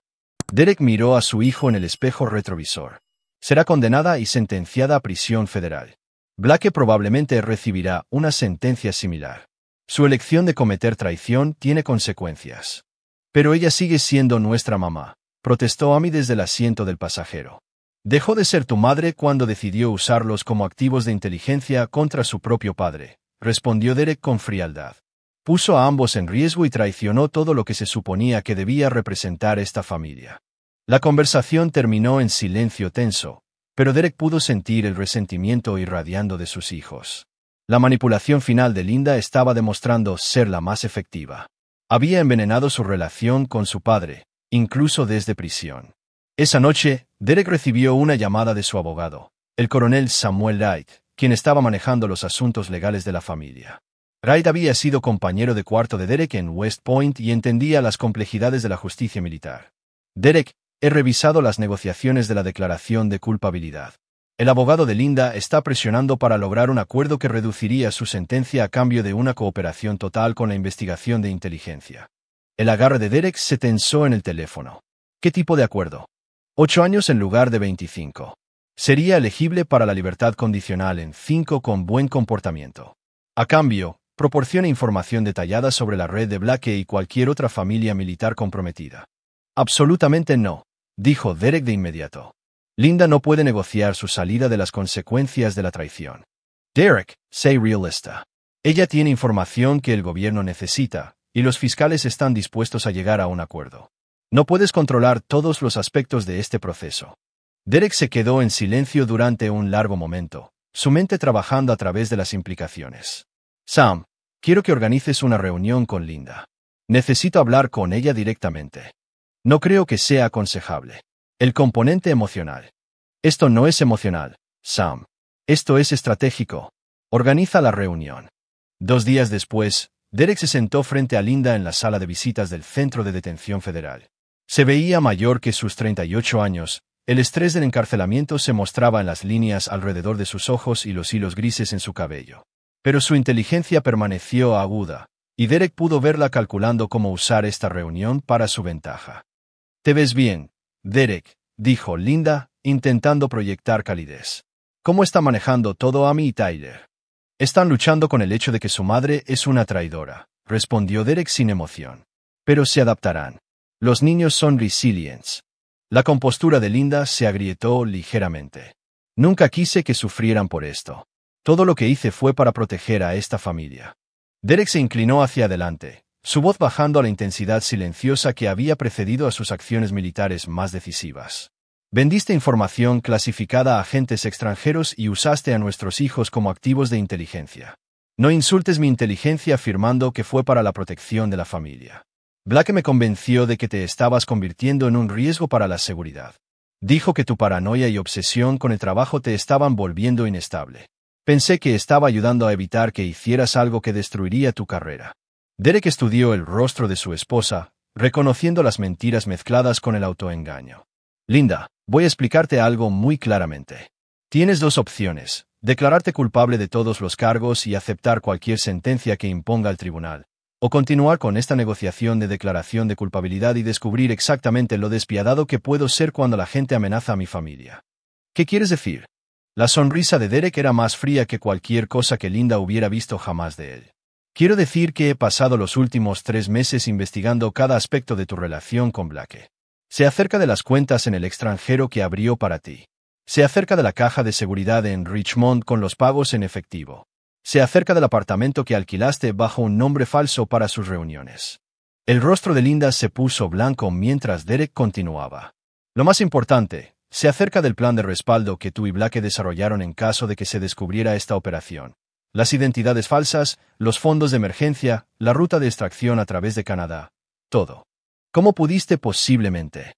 Derek miró a su hijo en el espejo retrovisor. «Será condenada y sentenciada a prisión federal. Blake probablemente recibirá una sentencia similar. Su elección de cometer traición tiene consecuencias. Pero ella sigue siendo nuestra mamá», protestó Amy desde el asiento del pasajero. «Dejó de ser tu madre cuando decidió usarlos como activos de inteligencia contra su propio padre», respondió Derek con frialdad. «Puso a ambos en riesgo y traicionó todo lo que se suponía que debía representar esta familia». La conversación terminó en silencio tenso, pero Derek pudo sentir el resentimiento irradiando de sus hijos. La manipulación final de Linda estaba demostrando ser la más efectiva. Había envenenado su relación con su padre, incluso desde prisión. Esa noche, Derek recibió una llamada de su abogado, el coronel Samuel Wright, quien estaba manejando los asuntos legales de la familia. Wright había sido compañero de cuarto de Derek en West Point y entendía las complejidades de la justicia militar. «Derek, he revisado las negociaciones de la declaración de culpabilidad. El abogado de Linda está presionando para lograr un acuerdo que reduciría su sentencia a cambio de una cooperación total con la investigación de inteligencia». El agarre de Derek se tensó en el teléfono. «¿Qué tipo de acuerdo?» 8 años en lugar de 25. Sería elegible para la libertad condicional en 5 con buen comportamiento. A cambio, proporciona información detallada sobre la red de Blake y cualquier otra familia militar comprometida. «Absolutamente no», dijo Derek de inmediato. «Linda no puede negociar su salida de las consecuencias de la traición». «Derek, sé realista. Ella tiene información que el gobierno necesita, y los fiscales están dispuestos a llegar a un acuerdo. No puedes controlar todos los aspectos de este proceso». Derek se quedó en silencio durante un largo momento, su mente trabajando a través de las implicaciones. «Sam, quiero que organices una reunión con Linda. Necesito hablar con ella directamente. No creo que sea aconsejable. El componente emocional». «Esto no es emocional, Sam. Esto es estratégico. Organiza la reunión». 2 días después, Derek se sentó frente a Linda en la sala de visitas del Centro de Detención Federal. Se veía mayor que sus 38 años, el estrés del encarcelamiento se mostraba en las líneas alrededor de sus ojos y los hilos grises en su cabello. Pero su inteligencia permaneció aguda, y Derek pudo verla calculando cómo usar esta reunión para su ventaja. «Te ves bien, Derek», dijo Linda, intentando proyectar calidez. «¿Cómo está manejando todo Amy y Tyler?» «Están luchando con el hecho de que su madre es una traidora», respondió Derek sin emoción. «Pero se adaptarán. Los niños son resilientes». La compostura de Linda se agrietó ligeramente. «Nunca quise que sufrieran por esto. Todo lo que hice fue para proteger a esta familia». Derek se inclinó hacia adelante, su voz bajando a la intensidad silenciosa que había precedido a sus acciones militares más decisivas. «Vendiste información clasificada a agentes extranjeros y usaste a nuestros hijos como activos de inteligencia. No insultes mi inteligencia afirmando que fue para la protección de la familia. Blake me convenció de que te estabas convirtiendo en un riesgo para la seguridad. Dijo que tu paranoia y obsesión con el trabajo te estaban volviendo inestable. Pensé que estaba ayudando a evitar que hicieras algo que destruiría tu carrera». Derek estudió el rostro de su esposa, reconociendo las mentiras mezcladas con el autoengaño. «Linda, voy a explicarte algo muy claramente. Tienes 2 opciones: declararte culpable de todos los cargos y aceptar cualquier sentencia que imponga el tribunal, o continuar con esta negociación de declaración de culpabilidad y descubrir exactamente lo despiadado que puedo ser cuando la gente amenaza a mi familia». «¿Qué quieres decir?». La sonrisa de Derek era más fría que cualquier cosa que Linda hubiera visto jamás de él. «Quiero decir que he pasado los últimos 3 meses investigando cada aspecto de tu relación con Blake. Sé acerca de las cuentas en el extranjero que abrió para ti. Sé acerca de la caja de seguridad en Richmond con los pagos en efectivo. Sé acerca del apartamento que alquilaste bajo un nombre falso para sus reuniones». El rostro de Linda se puso blanco mientras Derek continuaba. «Lo más importante, sé acerca del plan de respaldo que tú y Blake desarrollaron en caso de que se descubriera esta operación. Las identidades falsas, los fondos de emergencia, la ruta de extracción a través de Canadá. Todo. ¿Cómo pudiste posiblemente?».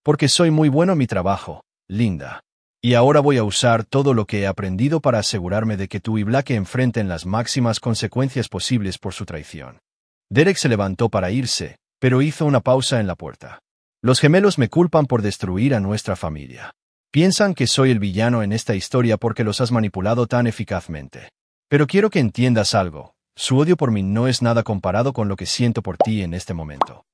«Porque soy muy bueno en mi trabajo, Linda». Y ahora voy a usar todo lo que he aprendido para asegurarme de que tú y Blake enfrenten las máximas consecuencias posibles por su traición. Derek se levantó para irse, pero hizo una pausa en la puerta. Los gemelos me culpan por destruir a nuestra familia. Piensan que soy el villano en esta historia porque los has manipulado tan eficazmente. Pero quiero que entiendas algo. Su odio por mí no es nada comparado con lo que siento por ti en este momento.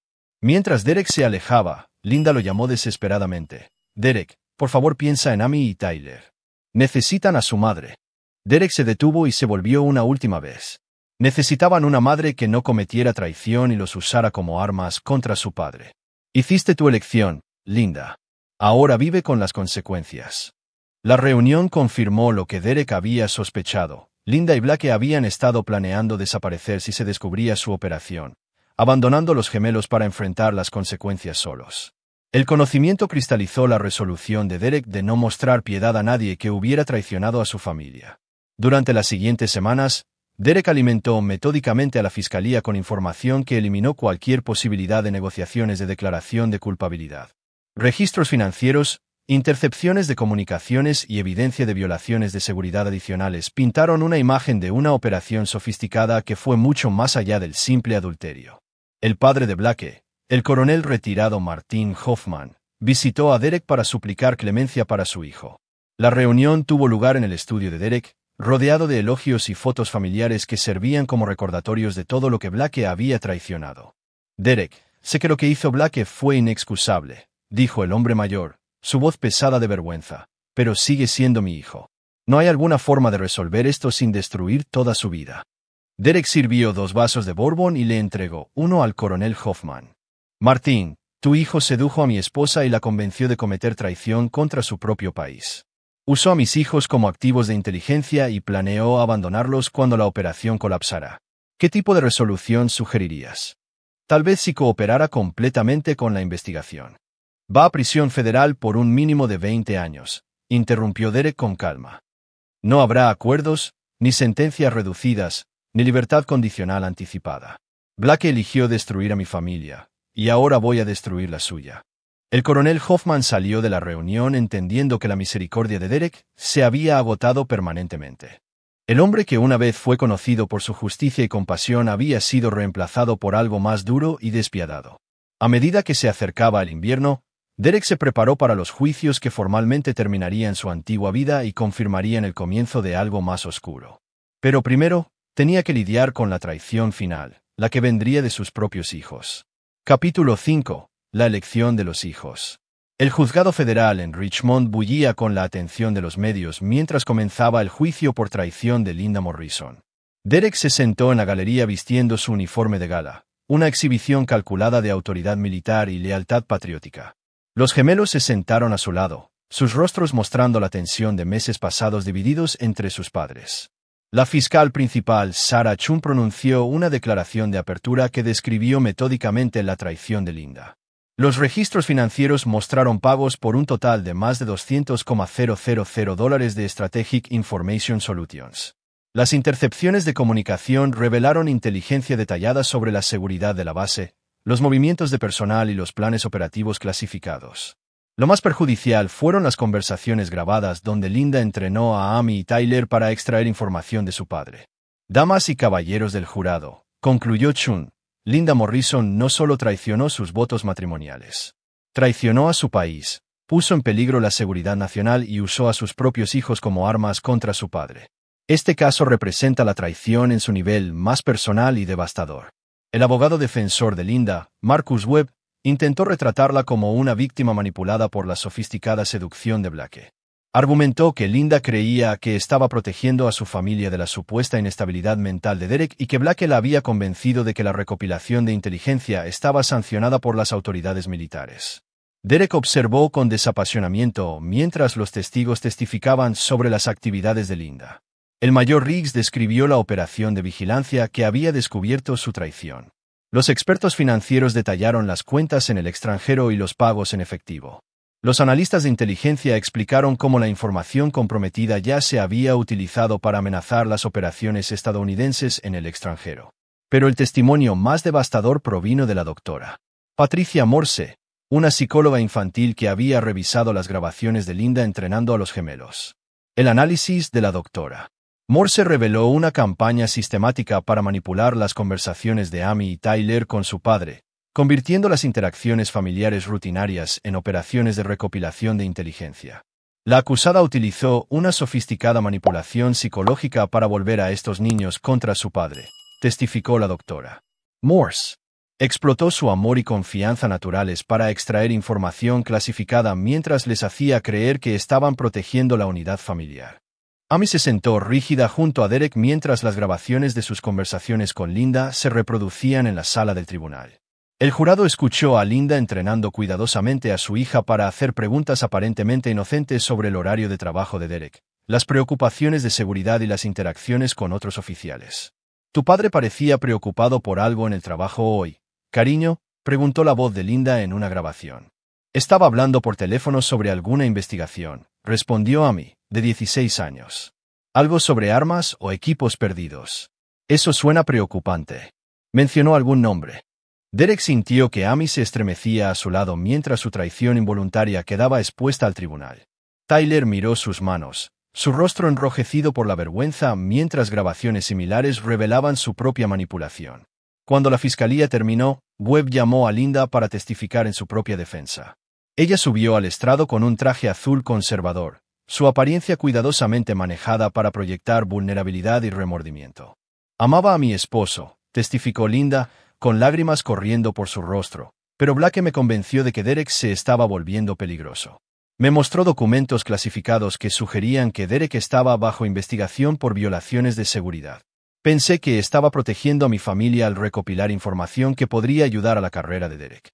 Mientras Derek se alejaba, Linda lo llamó desesperadamente. Derek, por favor piensa en Amy y Tyler. Necesitan a su madre. Derek se detuvo y se volvió una última vez. Necesitaban una madre que no cometiera traición y los usara como armas contra su padre. Hiciste tu elección, Linda. Ahora vive con las consecuencias. La reunión confirmó lo que Derek había sospechado. Linda y Blake habían estado planeando desaparecer si se descubría su operación, abandonando los gemelos para enfrentar las consecuencias solos. El conocimiento cristalizó la resolución de Derek de no mostrar piedad a nadie que hubiera traicionado a su familia. Durante las siguientes semanas, Derek alimentó metódicamente a la fiscalía con información que eliminó cualquier posibilidad de negociaciones de declaración de culpabilidad. Registros financieros, intercepciones de comunicaciones y evidencia de violaciones de seguridad adicionales pintaron una imagen de una operación sofisticada que fue mucho más allá del simple adulterio. El padre de Blake, el coronel retirado Martin Hoffman, visitó a Derek para suplicar clemencia para su hijo. La reunión tuvo lugar en el estudio de Derek, rodeado de elogios y fotos familiares que servían como recordatorios de todo lo que Blake había traicionado. Derek, sé que lo que hizo Blake fue inexcusable, dijo el hombre mayor, su voz pesada de vergüenza, pero sigue siendo mi hijo. No hay alguna forma de resolver esto sin destruir toda su vida. Derek sirvió 2 vasos de bourbon y le entregó uno al coronel Hoffman. Martín, tu hijo sedujo a mi esposa y la convenció de cometer traición contra su propio país. Usó a mis hijos como activos de inteligencia y planeó abandonarlos cuando la operación colapsara. ¿Qué tipo de resolución sugerirías? Tal vez si cooperara completamente con la investigación. Va a prisión federal por un mínimo de 20 años, interrumpió Derek con calma. No habrá acuerdos, ni sentencias reducidas, ni libertad condicional anticipada. Blake eligió destruir a mi familia, y ahora voy a destruir la suya. El coronel Hoffman salió de la reunión entendiendo que la misericordia de Derek se había agotado permanentemente. El hombre que una vez fue conocido por su justicia y compasión había sido reemplazado por algo más duro y despiadado. A medida que se acercaba el invierno, Derek se preparó para los juicios que formalmente terminarían su antigua vida y confirmarían el comienzo de algo más oscuro. Pero primero, tenía que lidiar con la traición final, la que vendría de sus propios hijos. Capítulo 5. La elección de los hijos. El juzgado federal en Richmond bullía con la atención de los medios mientras comenzaba el juicio por traición de Linda Morrison. Derek se sentó en la galería vistiendo su uniforme de gala, una exhibición calculada de autoridad militar y lealtad patriótica. Los gemelos se sentaron a su lado, sus rostros mostrando la tensión de meses pasados divididos entre sus padres. La fiscal principal, Sarah Chun, pronunció una declaración de apertura que describió metódicamente la traición de Linda. Los registros financieros mostraron pagos por un total de más de $200,000 de Strategic Information Solutions. Las intercepciones de comunicación revelaron inteligencia detallada sobre la seguridad de la base, los movimientos de personal y los planes operativos clasificados. Lo más perjudicial fueron las conversaciones grabadas donde Linda entrenó a Amy y Tyler para extraer información de su padre. Damas y caballeros del jurado, concluyó Chun, Linda Morrison no solo traicionó sus votos matrimoniales. Traicionó a su país, puso en peligro la seguridad nacional y usó a sus propios hijos como armas contra su padre. Este caso representa la traición en su nivel más personal y devastador. El abogado defensor de Linda, Marcus Webb, intentó retratarla como una víctima manipulada por la sofisticada seducción de Blake. Argumentó que Linda creía que estaba protegiendo a su familia de la supuesta inestabilidad mental de Derek y que Blake la había convencido de que la recopilación de inteligencia estaba sancionada por las autoridades militares. Derek observó con desapasionamiento mientras los testigos testificaban sobre las actividades de Linda. El mayor Riggs describió la operación de vigilancia que había descubierto su traición. Los expertos financieros detallaron las cuentas en el extranjero y los pagos en efectivo. Los analistas de inteligencia explicaron cómo la información comprometida ya se había utilizado para amenazar las operaciones estadounidenses en el extranjero. Pero el testimonio más devastador provino de la doctora Patricia Morse, una psicóloga infantil que había revisado las grabaciones de Linda entrenando a los gemelos. El análisis de la doctora Morse reveló una campaña sistemática para manipular las conversaciones de Amy y Tyler con su padre, convirtiendo las interacciones familiares rutinarias en operaciones de recopilación de inteligencia. La acusada utilizó una sofisticada manipulación psicológica para volver a estos niños contra su padre, testificó la doctora Morse. Explotó su amor y confianza naturales para extraer información clasificada mientras les hacía creer que estaban protegiendo la unidad familiar. Amy se sentó rígida junto a Derek mientras las grabaciones de sus conversaciones con Linda se reproducían en la sala del tribunal. El jurado escuchó a Linda entrenando cuidadosamente a su hija para hacer preguntas aparentemente inocentes sobre el horario de trabajo de Derek, las preocupaciones de seguridad y las interacciones con otros oficiales. «Tu padre parecía preocupado por algo en el trabajo hoy, cariño», preguntó la voz de Linda en una grabación. «Estaba hablando por teléfono sobre alguna investigación», respondió Amy, de 16 años. «¿Algo sobre armas o equipos perdidos? Eso suena preocupante». Mencionó algún nombre. Derek sintió que Amy se estremecía a su lado mientras su traición involuntaria quedaba expuesta al tribunal. Tyler miró sus manos, su rostro enrojecido por la vergüenza mientras grabaciones similares revelaban su propia manipulación. Cuando la fiscalía terminó, Webb llamó a Linda para testificar en su propia defensa. Ella subió al estrado con un traje azul conservador, su apariencia cuidadosamente manejada para proyectar vulnerabilidad y remordimiento. «Amaba a mi esposo», testificó Linda, con lágrimas corriendo por su rostro, pero Blake me convenció de que Derek se estaba volviendo peligroso. Me mostró documentos clasificados que sugerían que Derek estaba bajo investigación por violaciones de seguridad. Pensé que estaba protegiendo a mi familia al recopilar información que podría ayudar a la carrera de Derek.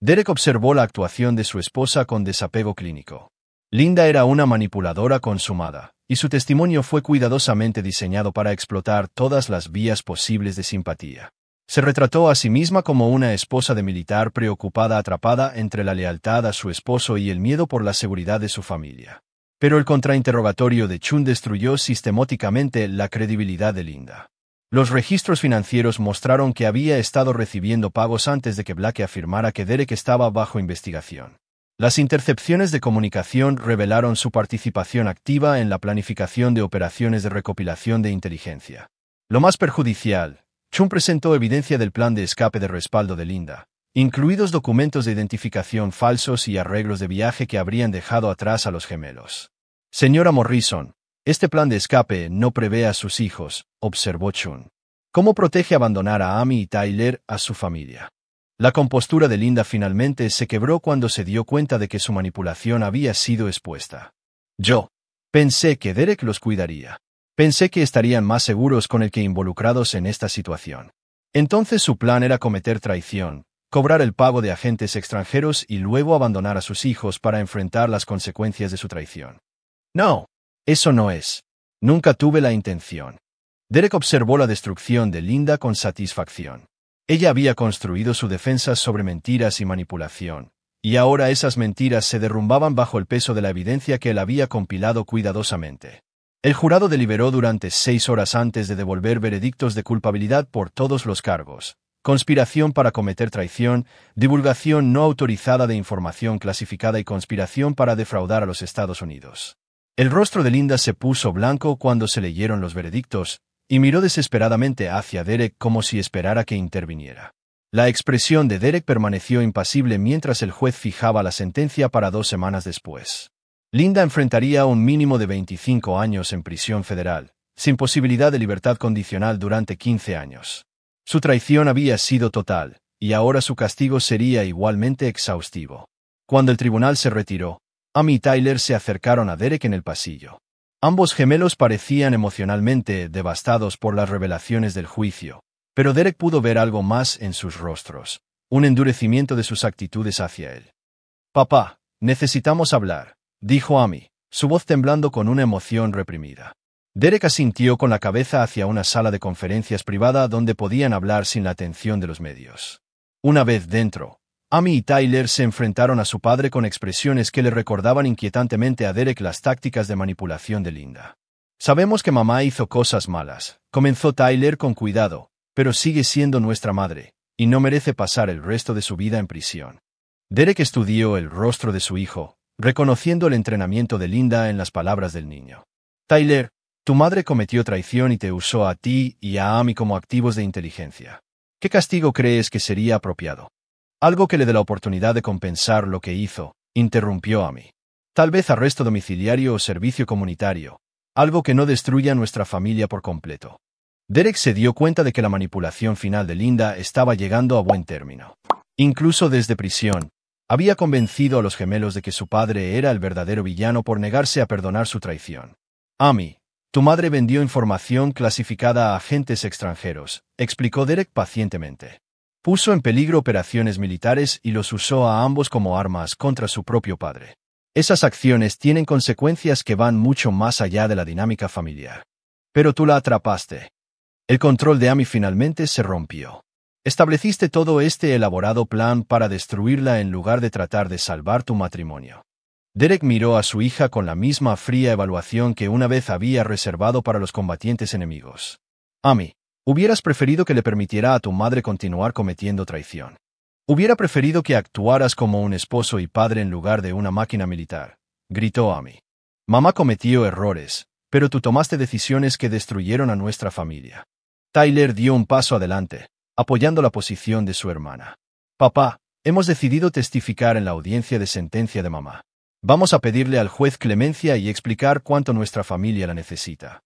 Derek observó la actuación de su esposa con desapego clínico. Linda era una manipuladora consumada, y su testimonio fue cuidadosamente diseñado para explotar todas las vías posibles de simpatía. Se retrató a sí misma como una esposa de militar preocupada atrapada entre la lealtad a su esposo y el miedo por la seguridad de su familia. Pero el contrainterrogatorio de Chun destruyó sistemáticamente la credibilidad de Linda. Los registros financieros mostraron que había estado recibiendo pagos antes de que Blake afirmara que Derek estaba bajo investigación. Las intercepciones de comunicación revelaron su participación activa en la planificación de operaciones de recopilación de inteligencia. Lo más perjudicial, Chun presentó evidencia del plan de escape de respaldo de Linda, incluidos documentos de identificación falsos y arreglos de viaje que habrían dejado atrás a los gemelos. «Señora Morrison, este plan de escape no prevé a sus hijos», observó Chun. «¿Cómo protege abandonar a Amy y Tyler a su familia?» La compostura de Linda finalmente se quebró cuando se dio cuenta de que su manipulación había sido expuesta. «Yo pensé que Derek los cuidaría. Pensé que estarían más seguros con el que involucrados en esta situación. Entonces su plan era cometer traición, cobrar el pago de agentes extranjeros y luego abandonar a sus hijos para enfrentar las consecuencias de su traición. No, eso no es. Nunca tuve la intención». Derek observó la destrucción de Linda con satisfacción. Ella había construido su defensa sobre mentiras y manipulación, y ahora esas mentiras se derrumbaban bajo el peso de la evidencia que él había compilado cuidadosamente. El jurado deliberó durante 6 horas antes de devolver veredictos de culpabilidad por todos los cargos: conspiración para cometer traición, divulgación no autorizada de información clasificada y conspiración para defraudar a los Estados Unidos. El rostro de Linda se puso blanco cuando se leyeron los veredictos, y miró desesperadamente hacia Derek como si esperara que interviniera. La expresión de Derek permaneció impasible mientras el juez fijaba la sentencia para 2 semanas después. Linda enfrentaría un mínimo de 25 años en prisión federal, sin posibilidad de libertad condicional durante 15 años. Su traición había sido total, y ahora su castigo sería igualmente exhaustivo. Cuando el tribunal se retiró, Amy y Tyler se acercaron a Derek en el pasillo. Ambos gemelos parecían emocionalmente devastados por las revelaciones del juicio, pero Derek pudo ver algo más en sus rostros, un endurecimiento de sus actitudes hacia él. «Papá, necesitamos hablar», dijo Amy, su voz temblando con una emoción reprimida. Derek asintió con la cabeza hacia una sala de conferencias privada donde podían hablar sin la atención de los medios. Una vez dentro, Amy y Tyler se enfrentaron a su padre con expresiones que le recordaban inquietantemente a Derek las tácticas de manipulación de Linda. «Sabemos que mamá hizo cosas malas», comenzó Tyler con cuidado, «pero sigue siendo nuestra madre, y no merece pasar el resto de su vida en prisión». Derek estudió el rostro de su hijo, reconociendo el entrenamiento de Linda en las palabras del niño. Tyler, tu madre cometió traición y te usó a ti y a Amy como activos de inteligencia. ¿Qué castigo crees que sería apropiado? Algo que le dé la oportunidad de compensar lo que hizo, interrumpió Amy. Tal vez arresto domiciliario o servicio comunitario, algo que no destruya nuestra familia por completo. Derek se dio cuenta de que la manipulación final de Linda estaba llegando a buen término. Incluso desde prisión, había convencido a los gemelos de que su padre era el verdadero villano por negarse a perdonar su traición. Amy, tu madre vendió información clasificada a agentes extranjeros, explicó Derek pacientemente. Puso en peligro operaciones militares y los usó a ambos como armas contra su propio padre. Esas acciones tienen consecuencias que van mucho más allá de la dinámica familiar. Pero tú la atrapaste. El control de Amy finalmente se rompió. Estableciste todo este elaborado plan para destruirla en lugar de tratar de salvar tu matrimonio. Derek miró a su hija con la misma fría evaluación que una vez había reservado para los combatientes enemigos. Amy, hubieras preferido que le permitiera a tu madre continuar cometiendo traición. Hubiera preferido que actuaras como un esposo y padre en lugar de una máquina militar, gritó Amy. Mamá cometió errores, pero tú tomaste decisiones que destruyeron a nuestra familia. Tyler dio un paso adelante, apoyando la posición de su hermana. Papá, hemos decidido testificar en la audiencia de sentencia de mamá. Vamos a pedirle al juez clemencia y explicar cuánto nuestra familia la necesita.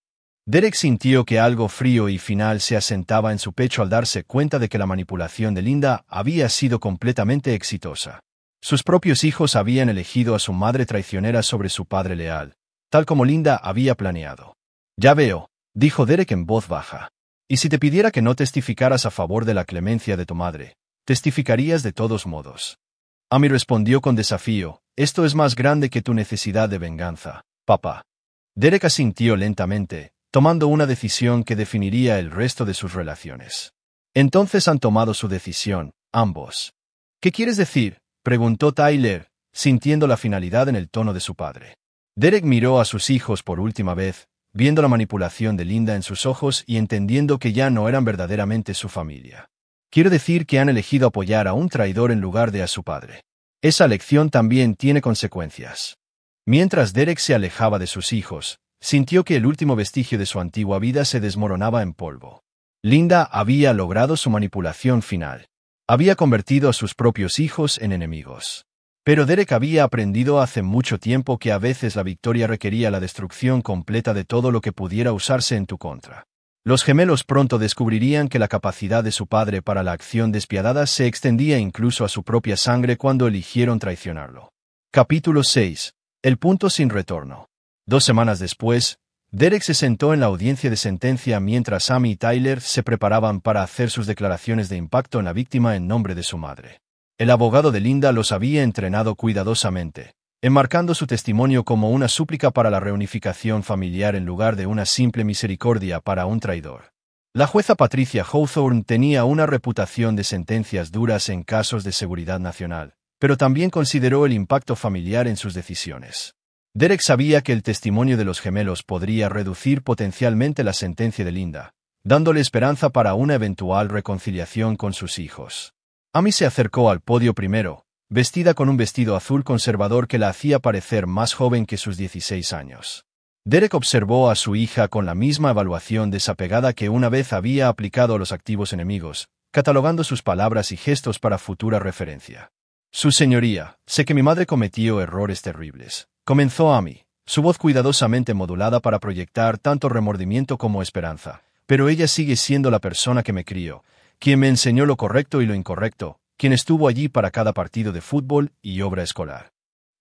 Derek sintió que algo frío y final se asentaba en su pecho al darse cuenta de que la manipulación de Linda había sido completamente exitosa. Sus propios hijos habían elegido a su madre traicionera sobre su padre leal, tal como Linda había planeado. Ya veo, dijo Derek en voz baja. ¿Y si te pidiera que no testificaras a favor de la clemencia de tu madre, testificarías de todos modos? Amy respondió con desafío, esto es más grande que tu necesidad de venganza, papá. Derek asintió lentamente, tomando una decisión que definiría el resto de sus relaciones. Entonces han tomado su decisión, ambos. ¿Qué quieres decir?, preguntó Tyler, sintiendo la finalidad en el tono de su padre. Derek miró a sus hijos por última vez, viendo la manipulación de Linda en sus ojos y entendiendo que ya no eran verdaderamente su familia. Quiero decir que han elegido apoyar a un traidor en lugar de a su padre. Esa elección también tiene consecuencias. Mientras Derek se alejaba de sus hijos, sintió que el último vestigio de su antigua vida se desmoronaba en polvo. Linda había logrado su manipulación final. Había convertido a sus propios hijos en enemigos. Pero Derek había aprendido hace mucho tiempo que a veces la victoria requería la destrucción completa de todo lo que pudiera usarse en tu contra. Los gemelos pronto descubrirían que la capacidad de su padre para la acción despiadada se extendía incluso a su propia sangre cuando eligieron traicionarlo. Capítulo 6. El punto sin retorno. 2 semanas después, Derek se sentó en la audiencia de sentencia mientras Amy y Tyler se preparaban para hacer sus declaraciones de impacto en la víctima en nombre de su madre. El abogado de Linda los había entrenado cuidadosamente, enmarcando su testimonio como una súplica para la reunificación familiar en lugar de una simple misericordia para un traidor. La jueza Patricia Hawthorne tenía una reputación de sentencias duras en casos de seguridad nacional, pero también consideró el impacto familiar en sus decisiones. Derek sabía que el testimonio de los gemelos podría reducir potencialmente la sentencia de Linda, dándole esperanza para una eventual reconciliación con sus hijos. Amy se acercó al podio primero, vestida con un vestido azul conservador que la hacía parecer más joven que sus 16 años. Derek observó a su hija con la misma evaluación desapegada que una vez había aplicado a los activos enemigos, catalogando sus palabras y gestos para futura referencia. Su señoría, sé que mi madre cometió errores terribles, comenzó Amy, su voz cuidadosamente modulada para proyectar tanto remordimiento como esperanza, pero ella sigue siendo la persona que me crió, quien me enseñó lo correcto y lo incorrecto, quien estuvo allí para cada partido de fútbol y obra escolar.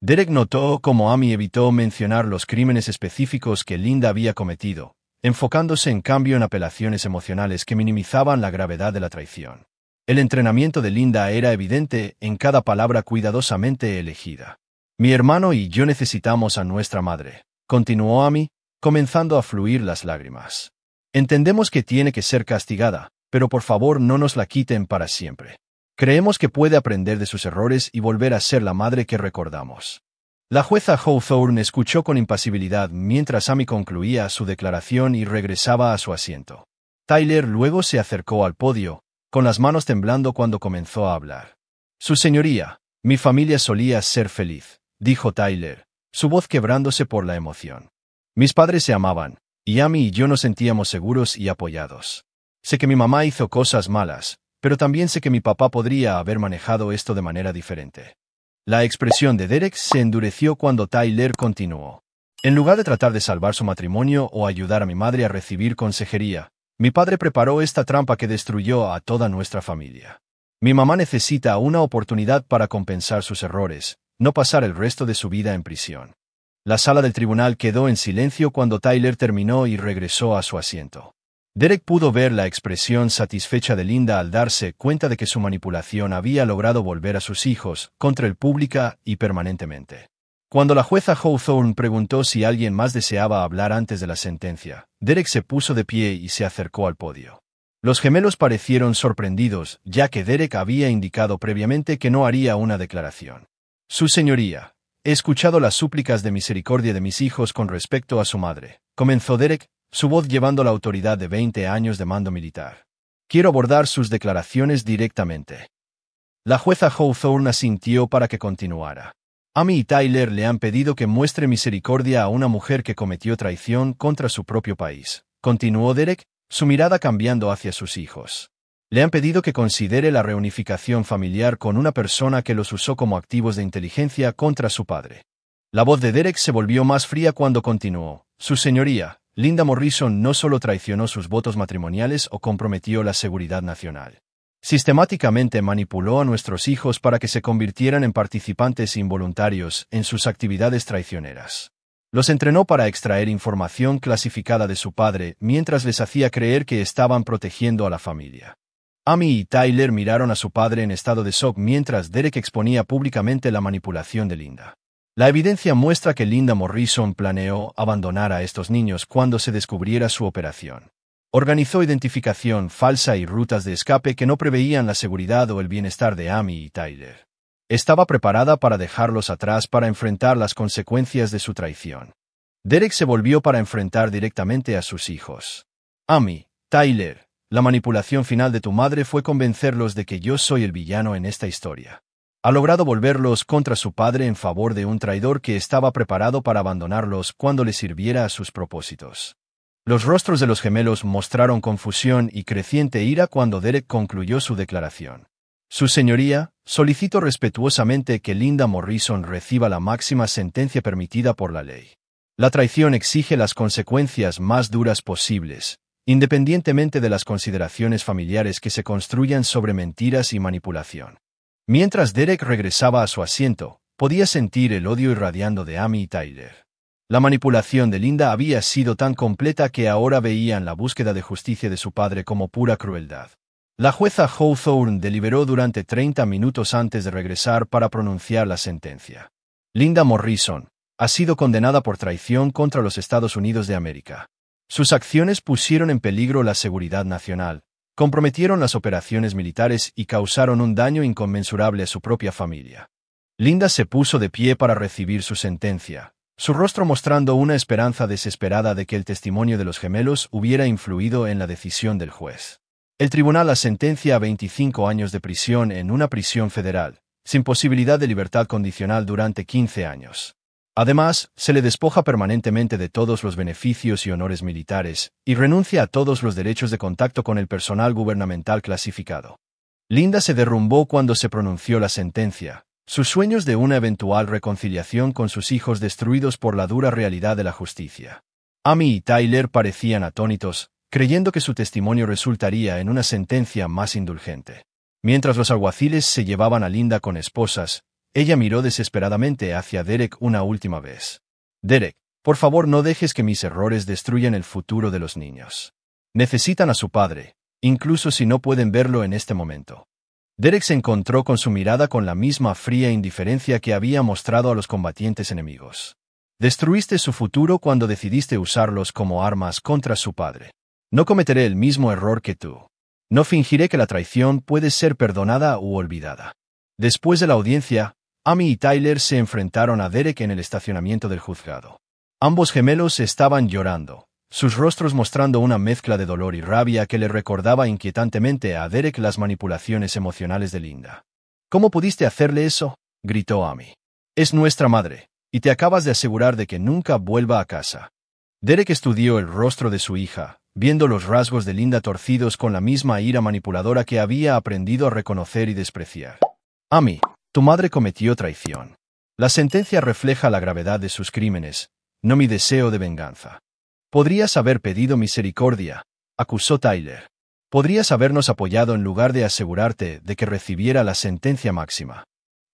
Derek notó cómo Amy evitó mencionar los crímenes específicos que Linda había cometido, enfocándose en cambio en apelaciones emocionales que minimizaban la gravedad de la traición. El entrenamiento de Linda era evidente en cada palabra cuidadosamente elegida. Mi hermano y yo necesitamos a nuestra madre, continuó Amy, comenzando a fluir las lágrimas. Entendemos que tiene que ser castigada, pero por favor no nos la quiten para siempre. Creemos que puede aprender de sus errores y volver a ser la madre que recordamos. La jueza Hawthorne escuchó con impasibilidad mientras Amy concluía su declaración y regresaba a su asiento. Tyler luego se acercó al podio, con las manos temblando cuando comenzó a hablar. Su señoría, Mi familia solía ser feliz, dijo Tyler, su voz quebrándose por la emoción. Mis padres se amaban, y Amy y yo nos sentíamos seguros y apoyados. Sé que mi mamá hizo cosas malas, pero también sé que mi papá podría haber manejado esto de manera diferente. La expresión de Derek se endureció cuando Tyler continuó. En lugar de tratar de salvar su matrimonio o ayudar a mi madre a recibir consejería, mi padre preparó esta trampa que destruyó a toda nuestra familia. Mi mamá necesita una oportunidad para compensar sus errores, no pasar el resto de su vida en prisión. La sala del tribunal quedó en silencio cuando Tyler terminó y regresó a su asiento. Derek pudo ver la expresión satisfecha de Linda al darse cuenta de que su manipulación había logrado volver a sus hijos contra el pública y permanentemente. Cuando la jueza Hawthorne preguntó si alguien más deseaba hablar antes de la sentencia, Derek se puso de pie y se acercó al podio. Los gemelos parecieron sorprendidos, ya que Derek había indicado previamente que no haría una declaración. Su señoría, he escuchado las súplicas de misericordia de mis hijos con respecto a su madre, comenzó Derek, su voz llevando la autoridad de 20 años de mando militar. Quiero abordar sus declaraciones directamente. La jueza Hawthorne asintió para que continuara. Amy y Tyler le han pedido que muestre misericordia a una mujer que cometió traición contra su propio país. Continuó Derek, su mirada cambiando hacia sus hijos. Le han pedido que considere la reunificación familiar con una persona que los usó como activos de inteligencia contra su padre. La voz de Derek se volvió más fría cuando continuó. Su señoría, Linda Morrison no solo traicionó sus votos matrimoniales o comprometió la seguridad nacional. Sistemáticamente manipuló a nuestros hijos para que se convirtieran en participantes involuntarios en sus actividades traicioneras. Los entrenó para extraer información clasificada de su padre mientras les hacía creer que estaban protegiendo a la familia. Amy y Tyler miraron a su padre en estado de shock mientras Derek exponía públicamente la manipulación de Linda. La evidencia muestra que Linda Morrison planeó abandonar a estos niños cuando se descubriera su operación. Organizó identificación falsa y rutas de escape que no preveían la seguridad o el bienestar de Amy y Tyler. Estaba preparada para dejarlos atrás para enfrentar las consecuencias de su traición. Derek se volvió para enfrentar directamente a sus hijos. Amy, Tyler, la manipulación final de tu madre fue convencerlos de que yo soy el villano en esta historia. Ha logrado volverlos contra su padre en favor de un traidor que estaba preparado para abandonarlos cuando le sirviera a sus propósitos. Los rostros de los gemelos mostraron confusión y creciente ira cuando Derek concluyó su declaración. Su señoría, solicito respetuosamente que Linda Morrison reciba la máxima sentencia permitida por la ley. La traición exige las consecuencias más duras posibles, independientemente de las consideraciones familiares que se construyan sobre mentiras y manipulación. Mientras Derek regresaba a su asiento, podía sentir el odio irradiando de Amy y Tyler. La manipulación de Linda había sido tan completa que ahora veían la búsqueda de justicia de su padre como pura crueldad. La jueza Hawthorne deliberó durante 30 minutos antes de regresar para pronunciar la sentencia. Linda Morrison ha sido condenada por traición contra los Estados Unidos de América. Sus acciones pusieron en peligro la seguridad nacional, comprometieron las operaciones militares y causaron un daño inconmensurable a su propia familia. Linda se puso de pie para recibir su sentencia, su rostro mostrando una esperanza desesperada de que el testimonio de los gemelos hubiera influido en la decisión del juez. El tribunal la sentencia a 25 años de prisión en una prisión federal, sin posibilidad de libertad condicional durante 15 años. Además, se le despoja permanentemente de todos los beneficios y honores militares, y renuncia a todos los derechos de contacto con el personal gubernamental clasificado. Linda se derrumbó cuando se pronunció la sentencia, sus sueños de una eventual reconciliación con sus hijos destruidos por la dura realidad de la justicia. Amy y Tyler parecían atónitos, creyendo que su testimonio resultaría en una sentencia más indulgente. Mientras los alguaciles se llevaban a Linda con esposas, ella miró desesperadamente hacia Derek una última vez. Derek, por favor no dejes que mis errores destruyan el futuro de los niños. Necesitan a su padre, incluso si no pueden verlo en este momento. Derek se encontró con su mirada con la misma fría indiferencia que había mostrado a los combatientes enemigos. Destruiste su futuro cuando decidiste usarlos como armas contra su padre. No cometeré el mismo error que tú. No fingiré que la traición puede ser perdonada u olvidada. Después de la audiencia, Amy y Tyler se enfrentaron a Derek en el estacionamiento del juzgado. Ambos gemelos estaban llorando, sus rostros mostrando una mezcla de dolor y rabia que le recordaba inquietantemente a Derek las manipulaciones emocionales de Linda. ¿Cómo pudiste hacerle eso? gritó Amy. Es nuestra madre, y te acabas de asegurar de que nunca vuelva a casa. Derek estudió el rostro de su hija, viendo los rasgos de Linda torcidos con la misma ira manipuladora que había aprendido a reconocer y despreciar. Amy, tu madre cometió traición. La sentencia refleja la gravedad de sus crímenes, no mi deseo de venganza. Podrías haber pedido misericordia, acusó Tyler. Podrías habernos apoyado en lugar de asegurarte de que recibiera la sentencia máxima.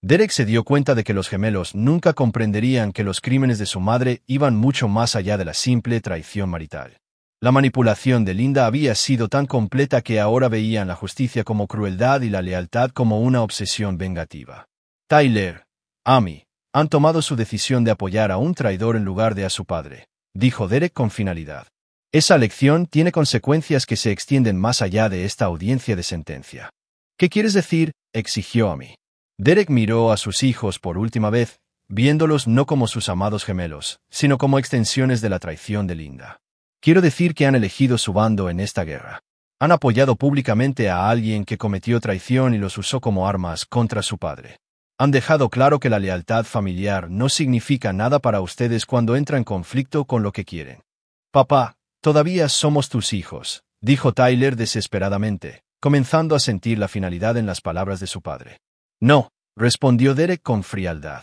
Derek se dio cuenta de que los gemelos nunca comprenderían que los crímenes de su madre iban mucho más allá de la simple traición marital. La manipulación de Linda había sido tan completa que ahora veían la justicia como crueldad y la lealtad como una obsesión vengativa. Tyler, Amy, han tomado su decisión de apoyar a un traidor en lugar de a su padre, dijo Derek con finalidad. Esa elección tiene consecuencias que se extienden más allá de esta audiencia de sentencia. ¿Qué quieres decir?, exigió Amy. Derek miró a sus hijos por última vez, viéndolos no como sus amados gemelos, sino como extensiones de la traición de Linda. Quiero decir que han elegido su bando en esta guerra. Han apoyado públicamente a alguien que cometió traición y los usó como armas contra su padre. Han dejado claro que la lealtad familiar no significa nada para ustedes cuando entra en conflicto con lo que quieren. Papá, todavía somos tus hijos, dijo Tyler desesperadamente, comenzando a sentir la finalidad en las palabras de su padre. No, respondió Derek con frialdad.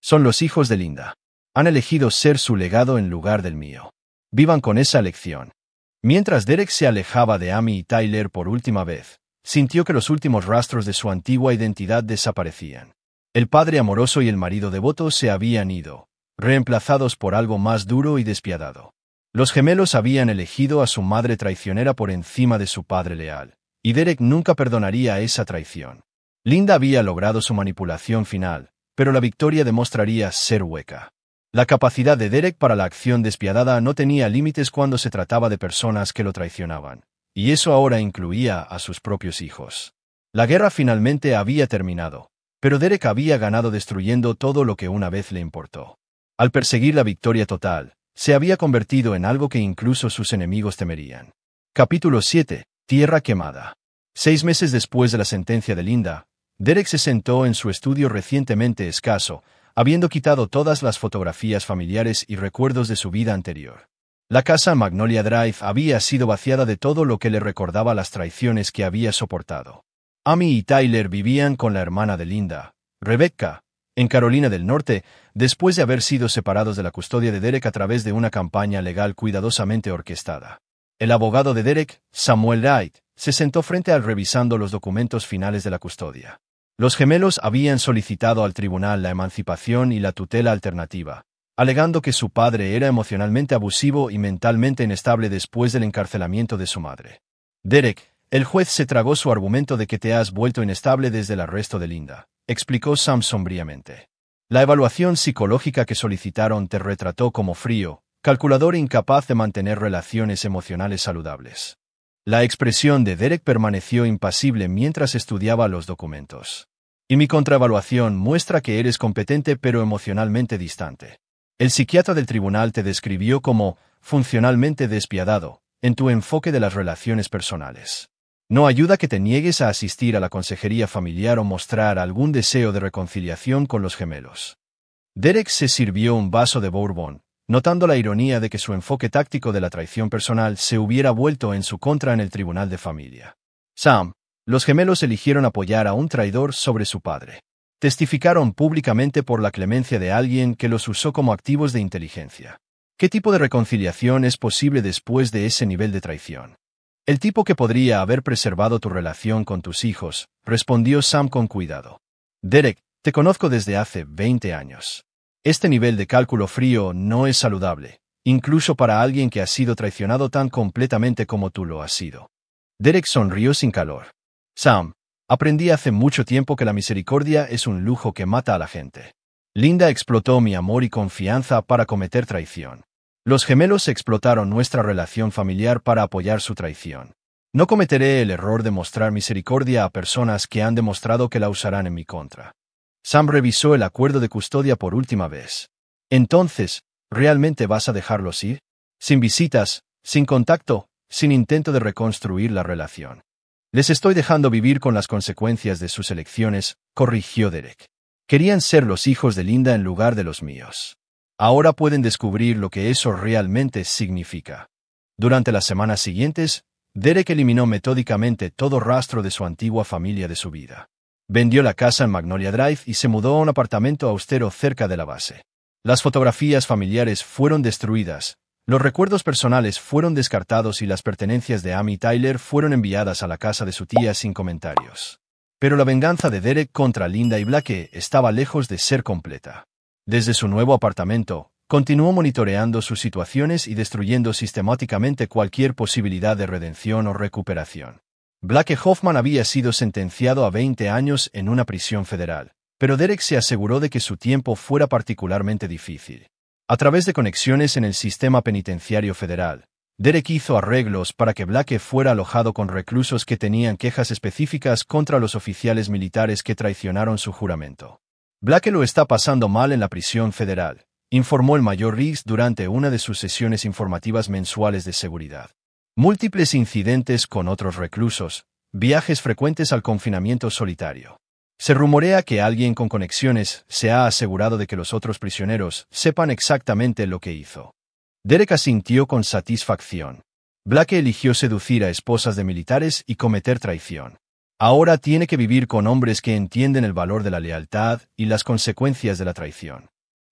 Son los hijos de Linda. Han elegido ser su legado en lugar del mío. Vivan con esa elección. Mientras Derek se alejaba de Amy y Tyler por última vez, sintió que los últimos rastros de su antigua identidad desaparecían. El padre amoroso y el marido devoto se habían ido, reemplazados por algo más duro y despiadado. Los gemelos habían elegido a su madre traicionera por encima de su padre leal, y Derek nunca perdonaría esa traición. Linda había logrado su manipulación final, pero la victoria demostraría ser hueca. La capacidad de Derek para la acción despiadada no tenía límites cuando se trataba de personas que lo traicionaban, y eso ahora incluía a sus propios hijos. La guerra finalmente había terminado, pero Derek había ganado destruyendo todo lo que una vez le importó. Al perseguir la victoria total, se había convertido en algo que incluso sus enemigos temerían. Capítulo 7. Tierra quemada. 6 meses después de la sentencia de Linda, Derek se sentó en su estudio recientemente escaso, habiendo quitado todas las fotografías familiares y recuerdos de su vida anterior. La casa Magnolia Drive había sido vaciada de todo lo que le recordaba las traiciones que había soportado. Amy y Tyler vivían con la hermana de Linda, Rebecca, en Carolina del Norte, después de haber sido separados de la custodia de Derek a través de una campaña legal cuidadosamente orquestada. El abogado de Derek, Samuel Wright, se sentó frente a él revisando los documentos finales de la custodia. Los gemelos habían solicitado al tribunal la emancipación y la tutela alternativa, alegando que su padre era emocionalmente abusivo y mentalmente inestable después del encarcelamiento de su madre. Derek, el juez se tragó su argumento de que te has vuelto inestable desde el arresto de Linda, explicó Sam sombríamente. La evaluación psicológica que solicitaron te retrató como frío, calculador e incapaz de mantener relaciones emocionales saludables. La expresión de Derek permaneció impasible mientras estudiaba los documentos. Y mi contraevaluación muestra que eres competente pero emocionalmente distante. El psiquiatra del tribunal te describió como funcionalmente despiadado en tu enfoque de las relaciones personales. No ayuda que te niegues a asistir a la consejería familiar o mostrar algún deseo de reconciliación con los gemelos. Derek se sirvió un vaso de bourbon, notando la ironía de que su enfoque táctico de la traición personal se hubiera vuelto en su contra en el tribunal de familia. Sam, los gemelos eligieron apoyar a un traidor sobre su padre. Testificaron públicamente por la clemencia de alguien que los usó como activos de inteligencia. ¿Qué tipo de reconciliación es posible después de ese nivel de traición? El tipo que podría haber preservado tu relación con tus hijos, respondió Sam con cuidado. Derek, te conozco desde hace 20 años. Este nivel de cálculo frío no es saludable, incluso para alguien que ha sido traicionado tan completamente como tú lo has sido. Derek sonrió sin calor. Sam, aprendí hace mucho tiempo que la misericordia es un lujo que mata a la gente. Linda explotó mi amor y confianza para cometer traición. Los gemelos explotaron nuestra relación familiar para apoyar su traición. No cometeré el error de mostrar misericordia a personas que han demostrado que la usarán en mi contra. Sam revisó el acuerdo de custodia por última vez. Entonces, ¿realmente vas a dejarlos ir? Sin visitas, sin contacto, sin intento de reconstruir la relación. Les estoy dejando vivir con las consecuencias de sus elecciones, corrigió Derek. Querían ser los hijos de Linda en lugar de los míos. Ahora pueden descubrir lo que eso realmente significa. Durante las semanas siguientes, Derek eliminó metódicamente todo rastro de su antigua familia de su vida. Vendió la casa en Magnolia Drive y se mudó a un apartamento austero cerca de la base. Las fotografías familiares fueron destruidas, los recuerdos personales fueron descartados y las pertenencias de Amy Tyler fueron enviadas a la casa de su tía sin comentarios. Pero la venganza de Derek contra Linda y Blake estaba lejos de ser completa. Desde su nuevo apartamento, continuó monitoreando sus situaciones y destruyendo sistemáticamente cualquier posibilidad de redención o recuperación. Blake Hoffman había sido sentenciado a 20 años en una prisión federal, pero Derek se aseguró de que su tiempo fuera particularmente difícil. A través de conexiones en el sistema penitenciario federal, Derek hizo arreglos para que Blake fuera alojado con reclusos que tenían quejas específicas contra los oficiales militares que traicionaron su juramento. Blake lo está pasando mal en la prisión federal, informó el mayor Riggs durante una de sus sesiones informativas mensuales de seguridad. Múltiples incidentes con otros reclusos, viajes frecuentes al confinamiento solitario. Se rumorea que alguien con conexiones se ha asegurado de que los otros prisioneros sepan exactamente lo que hizo. Derek asintió con satisfacción. Blake eligió seducir a esposas de militares y cometer traición. Ahora tiene que vivir con hombres que entienden el valor de la lealtad y las consecuencias de la traición.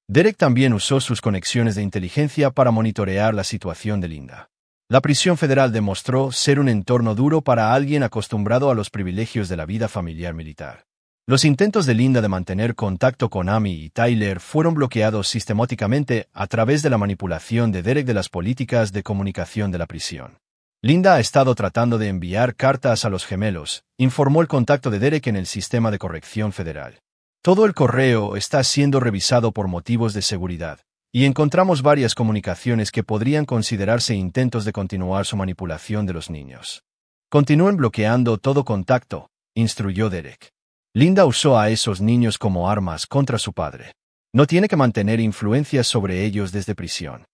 Derek también usó sus conexiones de inteligencia para monitorear la situación de Linda. La prisión federal demostró ser un entorno duro para alguien acostumbrado a los privilegios de la vida familiar militar. Los intentos de Linda de mantener contacto con Amy y Tyler fueron bloqueados sistemáticamente a través de la manipulación de Derek de las políticas de comunicación de la prisión. Linda ha estado tratando de enviar cartas a los gemelos, informó el contacto de Derek en el sistema de corrección federal. Todo el correo está siendo revisado por motivos de seguridad, y encontramos varias comunicaciones que podrían considerarse intentos de continuar su manipulación de los niños. Continúen bloqueando todo contacto, instruyó Derek. Linda usó a esos niños como armas contra su padre. No tiene que mantener influencias sobre ellos desde prisión.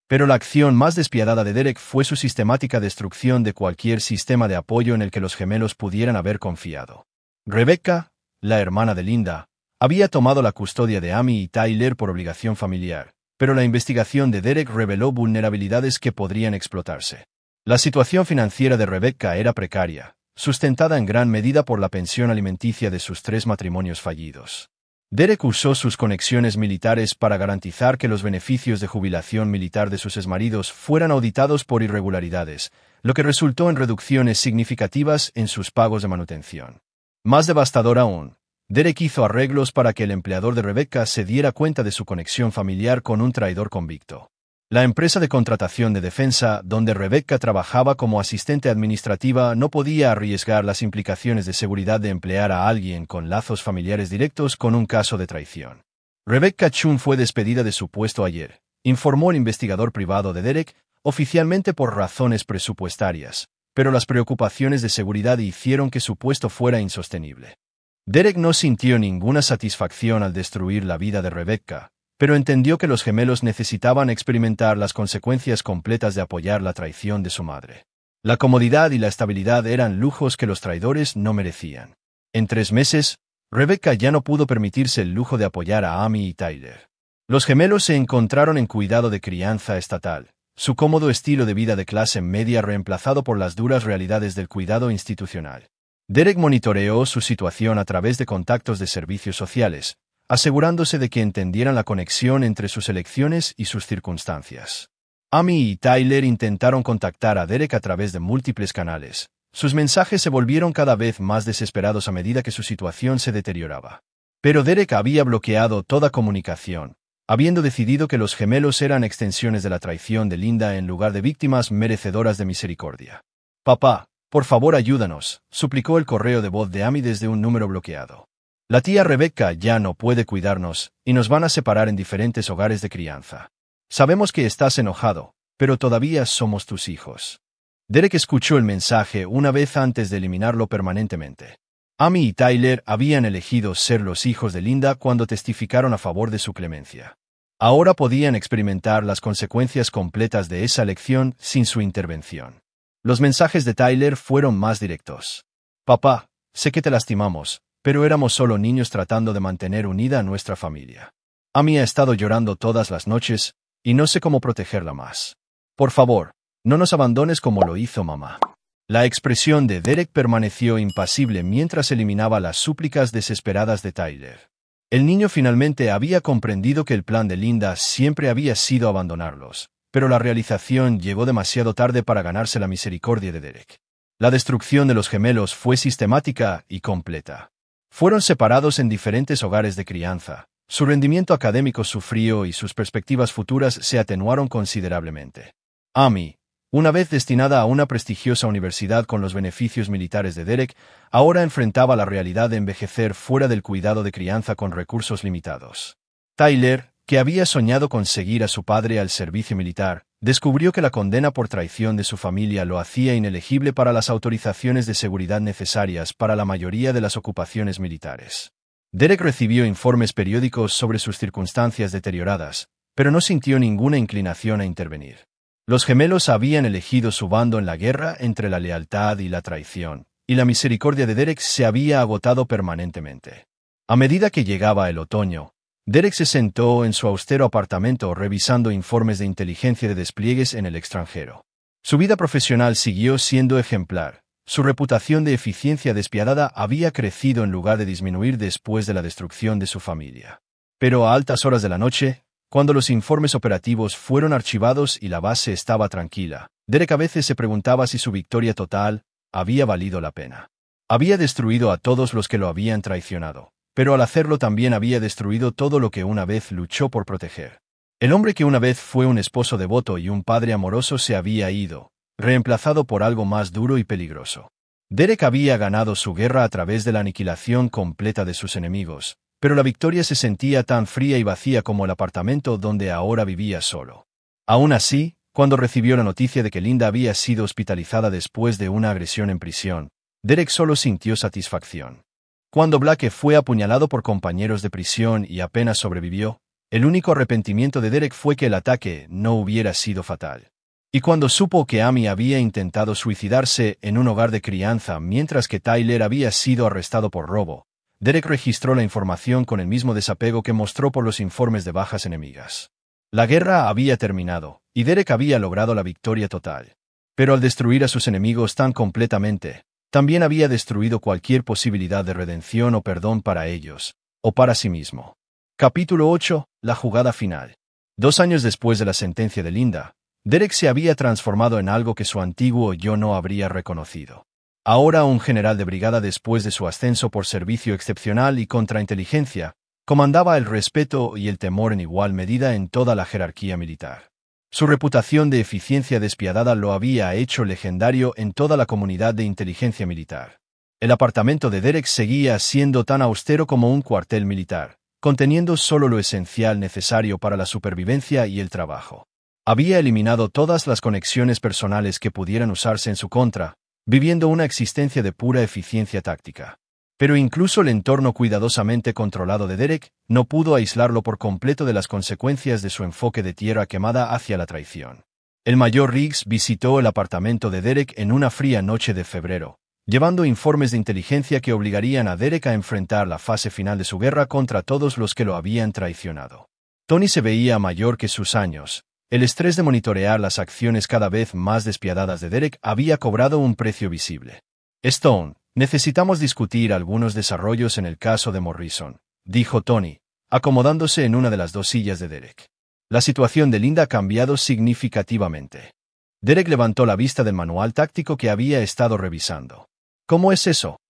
Pero la acción más despiadada de Derek fue su sistemática destrucción de cualquier sistema de apoyo en el que los gemelos pudieran haber confiado. Rebecca, la hermana de Linda, había tomado la custodia de Amy y Tyler por obligación familiar, pero la investigación de Derek reveló vulnerabilidades que podrían explotarse. La situación financiera de Rebecca era precaria, sustentada en gran medida por la pensión alimenticia de sus 3 matrimonios fallidos. Derek usó sus conexiones militares para garantizar que los beneficios de jubilación militar de sus exmaridos fueran auditados por irregularidades, lo que resultó en reducciones significativas en sus pagos de manutención. Más devastador aún, Derek hizo arreglos para que el empleador de Rebecca se diera cuenta de su conexión familiar con un traidor convicto. La empresa de contratación de defensa, donde Rebecca trabajaba como asistente administrativa, no podía arriesgar las implicaciones de seguridad de emplear a alguien con lazos familiares directos con un caso de traición. Rebecca Chun fue despedida de su puesto ayer, informó el investigador privado de Derek, oficialmente por razones presupuestarias, pero las preocupaciones de seguridad hicieron que su puesto fuera insostenible. Derek no sintió ninguna satisfacción al destruir la vida de Rebecca, pero entendió que los gemelos necesitaban experimentar las consecuencias completas de apoyar la traición de su madre. La comodidad y la estabilidad eran lujos que los traidores no merecían. En 3 meses, Rebecca ya no pudo permitirse el lujo de apoyar a Amy y Tyler. Los gemelos se encontraron en cuidado de crianza estatal, su cómodo estilo de vida de clase media reemplazado por las duras realidades del cuidado institucional. Derek monitoreó su situación a través de contactos de servicios sociales, asegurándose de que entendieran la conexión entre sus elecciones y sus circunstancias. Amy y Tyler intentaron contactar a Derek a través de múltiples canales. Sus mensajes se volvieron cada vez más desesperados a medida que su situación se deterioraba. Pero Derek había bloqueado toda comunicación, habiendo decidido que los gemelos eran extensiones de la traición de Linda en lugar de víctimas merecedoras de misericordia. «Papá, por favor ayúdanos», suplicó el correo de voz de Amy desde un número bloqueado. La tía Rebecca ya no puede cuidarnos, y nos van a separar en diferentes hogares de crianza. Sabemos que estás enojado, pero todavía somos tus hijos. Derek escuchó el mensaje una vez antes de eliminarlo permanentemente. Amy y Tyler habían elegido ser los hijos de Linda cuando testificaron a favor de su clemencia. Ahora podían experimentar las consecuencias completas de esa elección sin su intervención. Los mensajes de Tyler fueron más directos. «Papá, sé que te lastimamos, pero éramos solo niños tratando de mantener unida a nuestra familia. Amy ha estado llorando todas las noches, y no sé cómo protegerla más. Por favor, no nos abandones como lo hizo mamá. La expresión de Derek permaneció impasible mientras eliminaba las súplicas desesperadas de Tyler. El niño finalmente había comprendido que el plan de Linda siempre había sido abandonarlos, pero la realización llegó demasiado tarde para ganarse la misericordia de Derek. La destrucción de los gemelos fue sistemática y completa. Fueron separados en diferentes hogares de crianza, su rendimiento académico sufrió y sus perspectivas futuras se atenuaron considerablemente. Amy, una vez destinada a una prestigiosa universidad con los beneficios militares de Derek, ahora enfrentaba la realidad de envejecer fuera del cuidado de crianza con recursos limitados. Tyler, que había soñado con seguir a su padre al servicio militar, descubrió que la condena por traición de su familia lo hacía inelegible para las autorizaciones de seguridad necesarias para la mayoría de las ocupaciones militares. Derek recibió informes periódicos sobre sus circunstancias deterioradas, pero no sintió ninguna inclinación a intervenir. Los gemelos habían elegido su bando en la guerra entre la lealtad y la traición, y la misericordia de Derek se había agotado permanentemente. A medida que llegaba el otoño, Derek se sentó en su austero apartamento revisando informes de inteligencia de despliegues en el extranjero. Su vida profesional siguió siendo ejemplar. Su reputación de eficiencia despiadada había crecido en lugar de disminuir después de la destrucción de su familia. Pero a altas horas de la noche, cuando los informes operativos fueron archivados y la base estaba tranquila, Derek a veces se preguntaba si su victoria total había valido la pena. Había destruido a todos los que lo habían traicionado, pero al hacerlo también había destruido todo lo que una vez luchó por proteger. El hombre que una vez fue un esposo devoto y un padre amoroso se había ido, reemplazado por algo más duro y peligroso. Derek había ganado su guerra a través de la aniquilación completa de sus enemigos, pero la victoria se sentía tan fría y vacía como el apartamento donde ahora vivía solo. Aún así, cuando recibió la noticia de que Linda había sido hospitalizada después de una agresión en prisión, Derek solo sintió satisfacción. Cuando Blake fue apuñalado por compañeros de prisión y apenas sobrevivió, el único arrepentimiento de Derek fue que el ataque no hubiera sido fatal. Y cuando supo que Amy había intentado suicidarse en un hogar de crianza mientras que Tyler había sido arrestado por robo, Derek registró la información con el mismo desapego que mostró por los informes de bajas enemigas. La guerra había terminado, y Derek había logrado la victoria total. Pero al destruir a sus enemigos tan completamente, también había destruido cualquier posibilidad de redención o perdón para ellos, o para sí mismo. Capítulo 8. La jugada final. 2 años después de la sentencia de Linda, Derek se había transformado en algo que su antiguo yo no habría reconocido. Ahora un general de brigada después de su ascenso por servicio excepcional y contrainteligencia, comandaba el respeto y el temor en igual medida en toda la jerarquía militar. Su reputación de eficiencia despiadada lo había hecho legendario en toda la comunidad de inteligencia militar. El apartamento de Derek seguía siendo tan austero como un cuartel militar, conteniendo solo lo esencial necesario para la supervivencia y el trabajo. Había eliminado todas las conexiones personales que pudieran usarse en su contra, viviendo una existencia de pura eficiencia táctica. Pero incluso el entorno cuidadosamente controlado de Derek no pudo aislarlo por completo de las consecuencias de su enfoque de tierra quemada hacia la traición. El mayor Riggs visitó el apartamento de Derek en una fría noche de febrero, llevando informes de inteligencia que obligarían a Derek a enfrentar la fase final de su guerra contra todos los que lo habían traicionado. Tony se veía mayor que sus años. El estrés de monitorear las acciones cada vez más despiadadas de Derek había cobrado un precio visible. Stone, necesitamos discutir algunos desarrollos en el caso de Morrison, dijo Tony, acomodándose en una de las 2 sillas de Derek. La situación de Linda ha cambiado significativamente. Derek levantó la vista del manual táctico que había estado revisando. ¿Cómo es eso?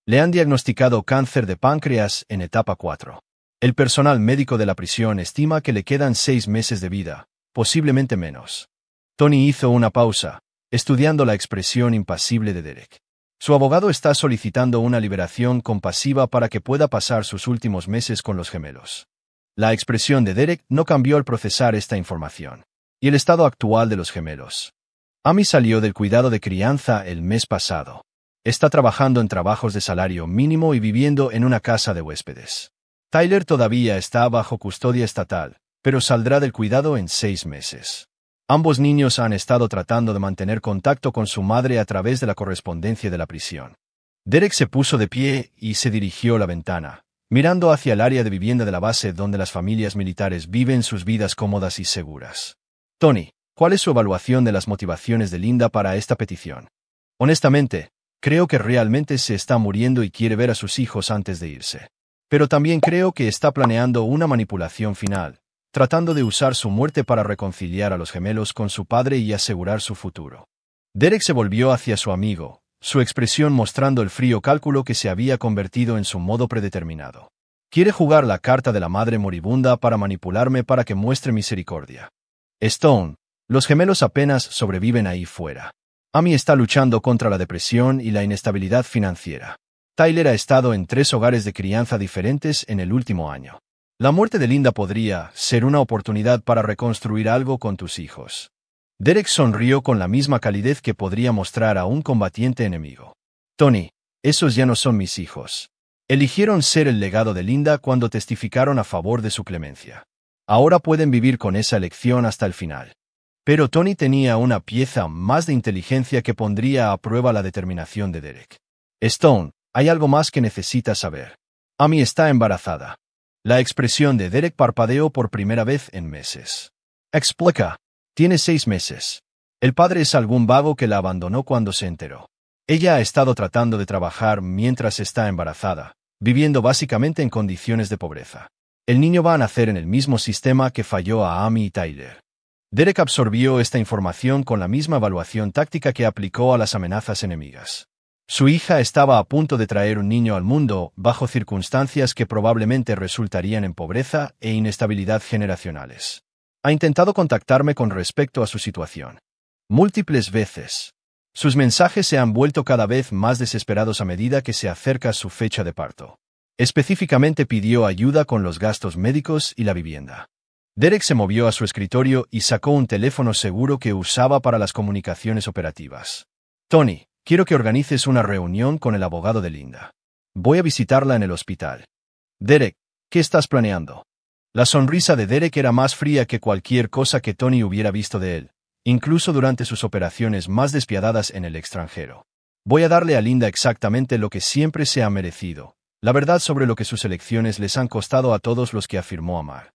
Le han diagnosticado cáncer de páncreas en etapa 4. El personal médico de la prisión estima que le quedan 6 meses de vida, posiblemente menos. Tony hizo una pausa, estudiando la expresión impasible de Derek. Su abogado está solicitando una liberación compasiva para que pueda pasar sus últimos meses con los gemelos. La expresión de Derek no cambió al procesar esta información. Y el estado actual de los gemelos. Amy salió del cuidado de crianza el mes pasado. Está trabajando en trabajos de salario mínimo y viviendo en una casa de huéspedes. Tyler todavía está bajo custodia estatal, pero saldrá del cuidado en 6 meses. Ambos niños han estado tratando de mantener contacto con su madre a través de la correspondencia de la prisión. Derek se puso de pie y se dirigió a la ventana, mirando hacia el área de vivienda de la base donde las familias militares viven sus vidas cómodas y seguras. Tony, ¿cuál es su evaluación de las motivaciones de Linda para esta petición? Honestamente, creo que realmente se está muriendo y quiere ver a sus hijos antes de irse. Pero también creo que está planeando una manipulación final, tratando de usar su muerte para reconciliar a los gemelos con su padre y asegurar su futuro. Derek se volvió hacia su amigo, su expresión mostrando el frío cálculo que se había convertido en su modo predeterminado. Quiere jugar la carta de la madre moribunda para manipularme para que muestre misericordia. Stone, los gemelos apenas sobreviven ahí fuera. Amy está luchando contra la depresión y la inestabilidad financiera. Tyler ha estado en 3 hogares de crianza diferentes en el último año. La muerte de Linda podría ser una oportunidad para reconstruir algo con tus hijos. Derek sonrió con la misma calidez que podría mostrar a un combatiente enemigo. Tony, esos ya no son mis hijos. Eligieron ser el legado de Linda cuando testificaron a favor de su clemencia. Ahora pueden vivir con esa elección hasta el final. Pero Tony tenía una pieza más de inteligencia que pondría a prueba la determinación de Derek. Stone, hay algo más que necesitas saber. Amy está embarazada. La expresión de Derek parpadeó por primera vez en meses. Explica. Tiene 6 meses. El padre es algún vago que la abandonó cuando se enteró. Ella ha estado tratando de trabajar mientras está embarazada, viviendo básicamente en condiciones de pobreza. El niño va a nacer en el mismo sistema que falló a Amy y Tyler. Derek absorbió esta información con la misma evaluación táctica que aplicó a las amenazas enemigas. Su hija estaba a punto de traer un niño al mundo bajo circunstancias que probablemente resultarían en pobreza e inestabilidad generacionales. Ha intentado contactarme con respecto a su situación. Múltiples veces. Sus mensajes se han vuelto cada vez más desesperados a medida que se acerca su fecha de parto. Específicamente pidió ayuda con los gastos médicos y la vivienda. Derek se movió a su escritorio y sacó un teléfono seguro que usaba para las comunicaciones operativas. Tony, quiero que organices una reunión con el abogado de Linda. Voy a visitarla en el hospital. Derek, ¿qué estás planeando? La sonrisa de Derek era más fría que cualquier cosa que Tony hubiera visto de él, incluso durante sus operaciones más despiadadas en el extranjero. Voy a darle a Linda exactamente lo que siempre se ha merecido, la verdad sobre lo que sus elecciones les han costado a todos los que afirmó amar.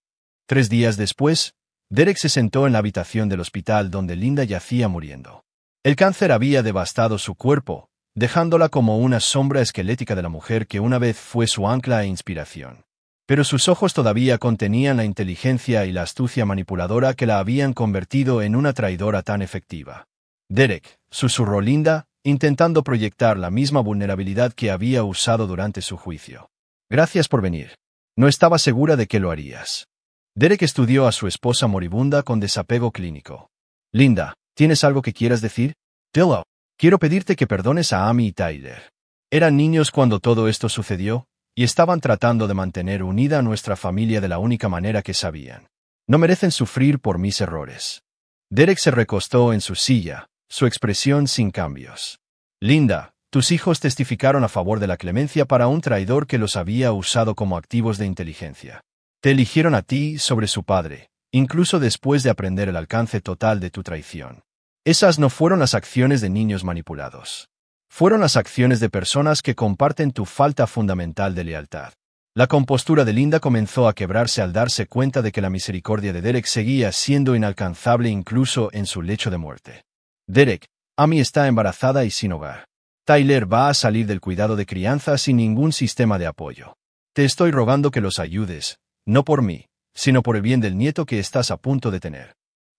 3 días después, Derek se sentó en la habitación del hospital donde Linda yacía muriendo. El cáncer había devastado su cuerpo, dejándola como una sombra esquelética de la mujer que una vez fue su ancla e inspiración. Pero sus ojos todavía contenían la inteligencia y la astucia manipuladora que la habían convertido en una traidora tan efectiva. Derek, susurró Linda, intentando proyectar la misma vulnerabilidad que había usado durante su juicio. Gracias por venir. No estaba segura de que lo harías. Derek estudió a su esposa moribunda con desapego clínico. Linda, ¿tienes algo que quieras decir? Dilo. Quiero pedirte que perdones a Amy y Tyler. Eran niños cuando todo esto sucedió, y estaban tratando de mantener unida a nuestra familia de la única manera que sabían. No merecen sufrir por mis errores. Derek se recostó en su silla, su expresión sin cambios. Linda, tus hijos testificaron a favor de la clemencia para un traidor que los había usado como activos de inteligencia. Te eligieron a ti sobre su padre, incluso después de aprender el alcance total de tu traición. Esas no fueron las acciones de niños manipulados. Fueron las acciones de personas que comparten tu falta fundamental de lealtad. La compostura de Linda comenzó a quebrarse al darse cuenta de que la misericordia de Derek seguía siendo inalcanzable incluso en su lecho de muerte. Derek, Amy está embarazada y sin hogar. Tyler va a salir del cuidado de crianza sin ningún sistema de apoyo. Te estoy rogando que los ayudes, no por mí, sino por el bien del nieto que estás a punto de tener.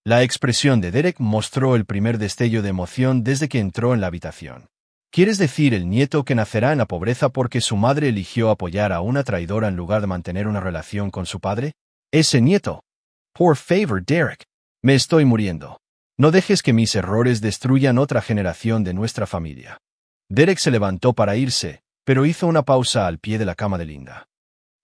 La expresión de Derek mostró el primer destello de emoción desde que entró en la habitación. ¿Quieres decir el nieto que nacerá en la pobreza porque su madre eligió apoyar a una traidora en lugar de mantener una relación con su padre? Ese nieto. Por favor, Derek. Me estoy muriendo. No dejes que mis errores destruyan otra generación de nuestra familia. Derek se levantó para irse, pero hizo una pausa al pie de la cama de Linda.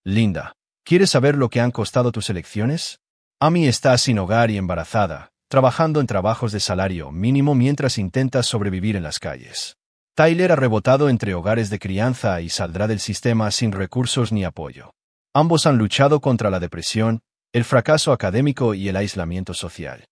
Linda, ¿quieres saber lo que han costado tus elecciones? Amy está sin hogar y embarazada, trabajando en trabajos de salario mínimo mientras intenta sobrevivir en las calles. Tyler ha rebotado entre hogares de crianza y saldrá del sistema sin recursos ni apoyo. Ambos han luchado contra la depresión, el fracaso académico y el aislamiento social.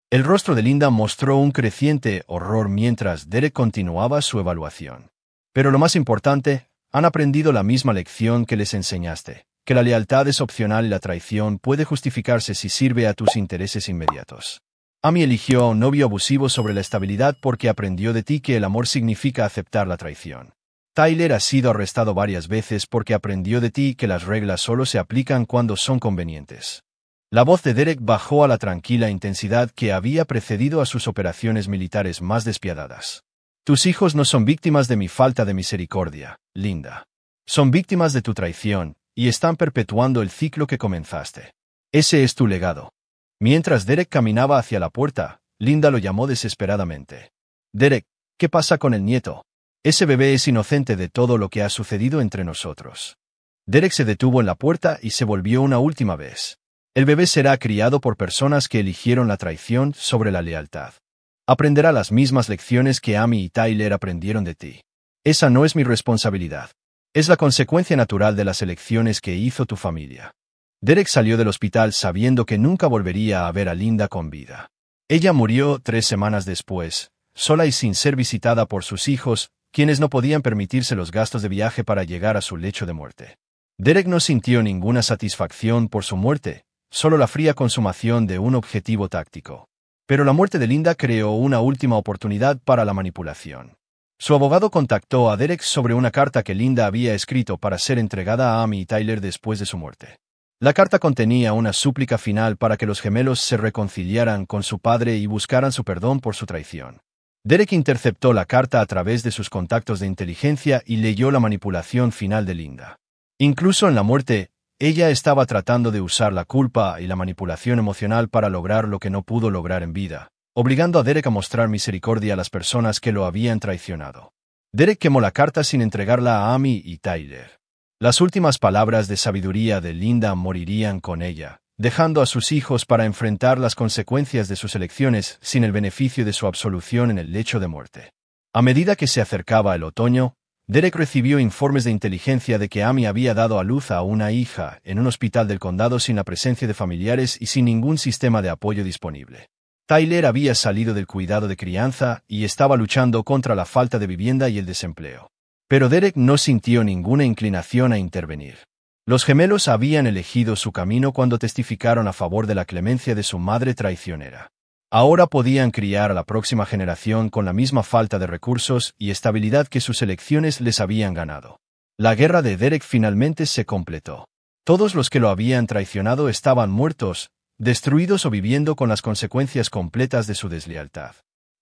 El rostro de Linda mostró un creciente horror mientras Derek continuaba su evaluación. Pero lo más importante, han aprendido la misma lección que les enseñaste, que la lealtad es opcional y la traición puede justificarse si sirve a tus intereses inmediatos. Amy eligió a un novio abusivo sobre la estabilidad porque aprendió de ti que el amor significa aceptar la traición. Tyler ha sido arrestado varias veces porque aprendió de ti que las reglas solo se aplican cuando son convenientes. La voz de Derek bajó a la tranquila intensidad que había precedido a sus operaciones militares más despiadadas. Tus hijos no son víctimas de mi falta de misericordia, Linda. Son víctimas de tu traición, y están perpetuando el ciclo que comenzaste. Ese es tu legado. Mientras Derek caminaba hacia la puerta, Linda lo llamó desesperadamente. Derek, ¿qué pasa con el nieto? Ese bebé es inocente de todo lo que ha sucedido entre nosotros. Derek se detuvo en la puerta y se volvió una última vez. El bebé será criado por personas que eligieron la traición sobre la lealtad. Aprenderá las mismas lecciones que Amy y Tyler aprendieron de ti. Esa no es mi responsabilidad. Es la consecuencia natural de las elecciones que hizo tu familia. Derek salió del hospital sabiendo que nunca volvería a ver a Linda con vida. Ella murió 3 semanas después, sola y sin ser visitada por sus hijos, quienes no podían permitirse los gastos de viaje para llegar a su lecho de muerte. Derek no sintió ninguna satisfacción por su muerte, solo la fría consumación de un objetivo táctico. Pero la muerte de Linda creó una última oportunidad para la manipulación. Su abogado contactó a Derek sobre una carta que Linda había escrito para ser entregada a Amy y Tyler después de su muerte. La carta contenía una súplica final para que los gemelos se reconciliaran con su padre y buscaran su perdón por su traición. Derek interceptó la carta a través de sus contactos de inteligencia y leyó la manipulación final de Linda. Incluso en la muerte, ella estaba tratando de usar la culpa y la manipulación emocional para lograr lo que no pudo lograr en vida, obligando a Derek a mostrar misericordia a las personas que lo habían traicionado. Derek quemó la carta sin entregarla a Amy y Tyler. Las últimas palabras de sabiduría de Linda morirían con ella, dejando a sus hijos para enfrentar las consecuencias de sus elecciones sin el beneficio de su absolución en el lecho de muerte. A medida que se acercaba el otoño, Derek recibió informes de inteligencia de que Amy había dado a luz a una hija en un hospital del condado sin la presencia de familiares y sin ningún sistema de apoyo disponible. Tyler había salido del cuidado de crianza y estaba luchando contra la falta de vivienda y el desempleo. Pero Derek no sintió ninguna inclinación a intervenir. Los gemelos habían elegido su camino cuando testificaron a favor de la clemencia de su madre traicionera. Ahora podían criar a la próxima generación con la misma falta de recursos y estabilidad que sus elecciones les habían ganado. La guerra de Derek finalmente se completó. Todos los que lo habían traicionado estaban muertos, destruidos o viviendo con las consecuencias completas de su deslealtad.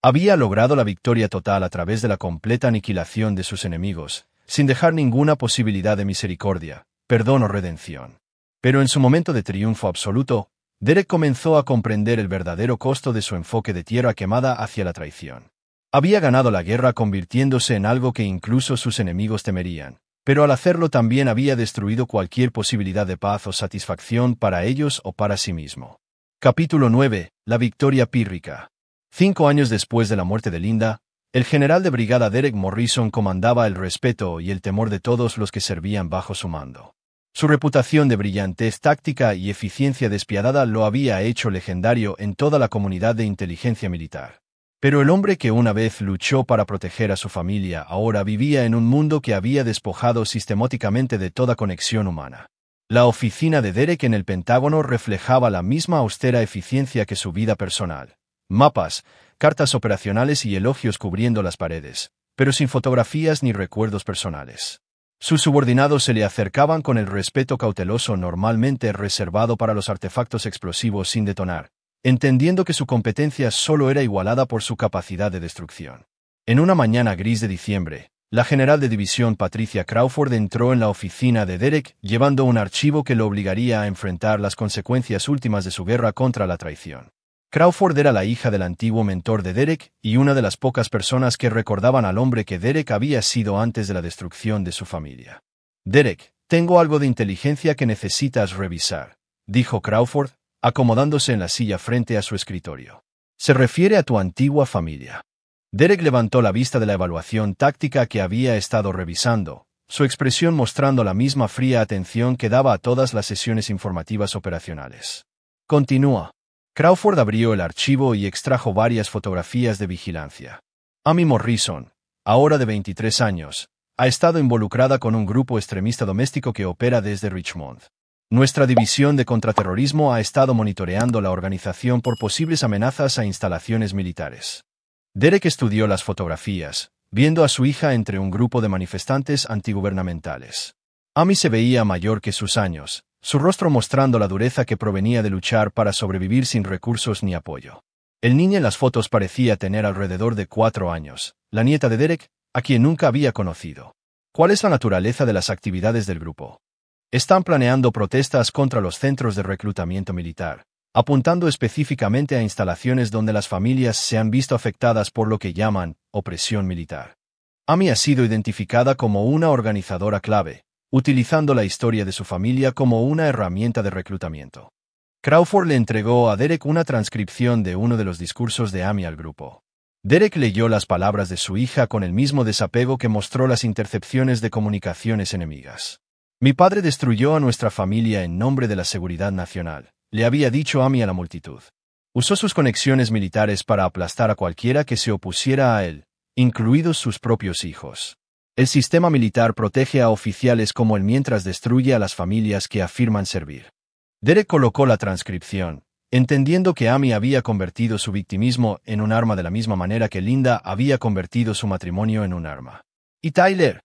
Había logrado la victoria total a través de la completa aniquilación de sus enemigos, sin dejar ninguna posibilidad de misericordia, perdón o redención. Pero en su momento de triunfo absoluto, Derek comenzó a comprender el verdadero costo de su enfoque de tierra quemada hacia la traición. Había ganado la guerra convirtiéndose en algo que incluso sus enemigos temerían, pero al hacerlo también había destruido cualquier posibilidad de paz o satisfacción para ellos o para sí mismo. Capítulo 9. La victoria pírrica. 5 años después de la muerte de Linda, el general de brigada Derek Morrison comandaba el respeto y el temor de todos los que servían bajo su mando. Su reputación de brillantez táctica y eficiencia despiadada lo había hecho legendario en toda la comunidad de inteligencia militar. Pero el hombre que una vez luchó para proteger a su familia ahora vivía en un mundo que había despojado sistemáticamente de toda conexión humana. La oficina de Derek en el Pentágono reflejaba la misma austera eficiencia que su vida personal. Mapas, cartas operacionales y elogios cubriendo las paredes, pero sin fotografías ni recuerdos personales. Sus subordinados se le acercaban con el respeto cauteloso normalmente reservado para los artefactos explosivos sin detonar, entendiendo que su competencia solo era igualada por su capacidad de destrucción. En una mañana gris de diciembre, la general de división Patricia Crawford entró en la oficina de Derek llevando un archivo que lo obligaría a enfrentar las consecuencias últimas de su guerra contra la traición. Crawford era la hija del antiguo mentor de Derek y una de las pocas personas que recordaban al hombre que Derek había sido antes de la destrucción de su familia. Derek, tengo algo de inteligencia que necesitas revisar, dijo Crawford, acomodándose en la silla frente a su escritorio. Se refiere a tu antigua familia. Derek levantó la vista de la evaluación táctica que había estado revisando, su expresión mostrando la misma fría atención que daba a todas las sesiones informativas operacionales. Continúa. Crawford abrió el archivo y extrajo varias fotografías de vigilancia. Amy Morrison, ahora de 23 años, ha estado involucrada con un grupo extremista doméstico que opera desde Richmond. Nuestra división de contraterrorismo ha estado monitoreando la organización por posibles amenazas a instalaciones militares. Derek estudió las fotografías, viendo a su hija entre un grupo de manifestantes antigubernamentales. Amy se veía mayor que sus años, su rostro mostrando la dureza que provenía de luchar para sobrevivir sin recursos ni apoyo. El niño en las fotos parecía tener alrededor de 4 años, la nieta de Derek, a quien nunca había conocido. ¿Cuál es la naturaleza de las actividades del grupo? Están planeando protestas contra los centros de reclutamiento militar, apuntando específicamente a instalaciones donde las familias se han visto afectadas por lo que llaman opresión militar. Amy ha sido identificada como una organizadora clave, utilizando la historia de su familia como una herramienta de reclutamiento. Crawford le entregó a Derek una transcripción de uno de los discursos de Amy al grupo. Derek leyó las palabras de su hija con el mismo desapego que mostró las intercepciones de comunicaciones enemigas. Mi padre destruyó a nuestra familia en nombre de la seguridad nacional, le había dicho Amy a la multitud. Usó sus conexiones militares para aplastar a cualquiera que se opusiera a él, incluidos sus propios hijos. El sistema militar protege a oficiales como él mientras destruye a las familias que afirman servir. Derek colocó la transcripción, entendiendo que Amy había convertido su victimismo en un arma de la misma manera que Linda había convertido su matrimonio en un arma. ¿Y Tyler?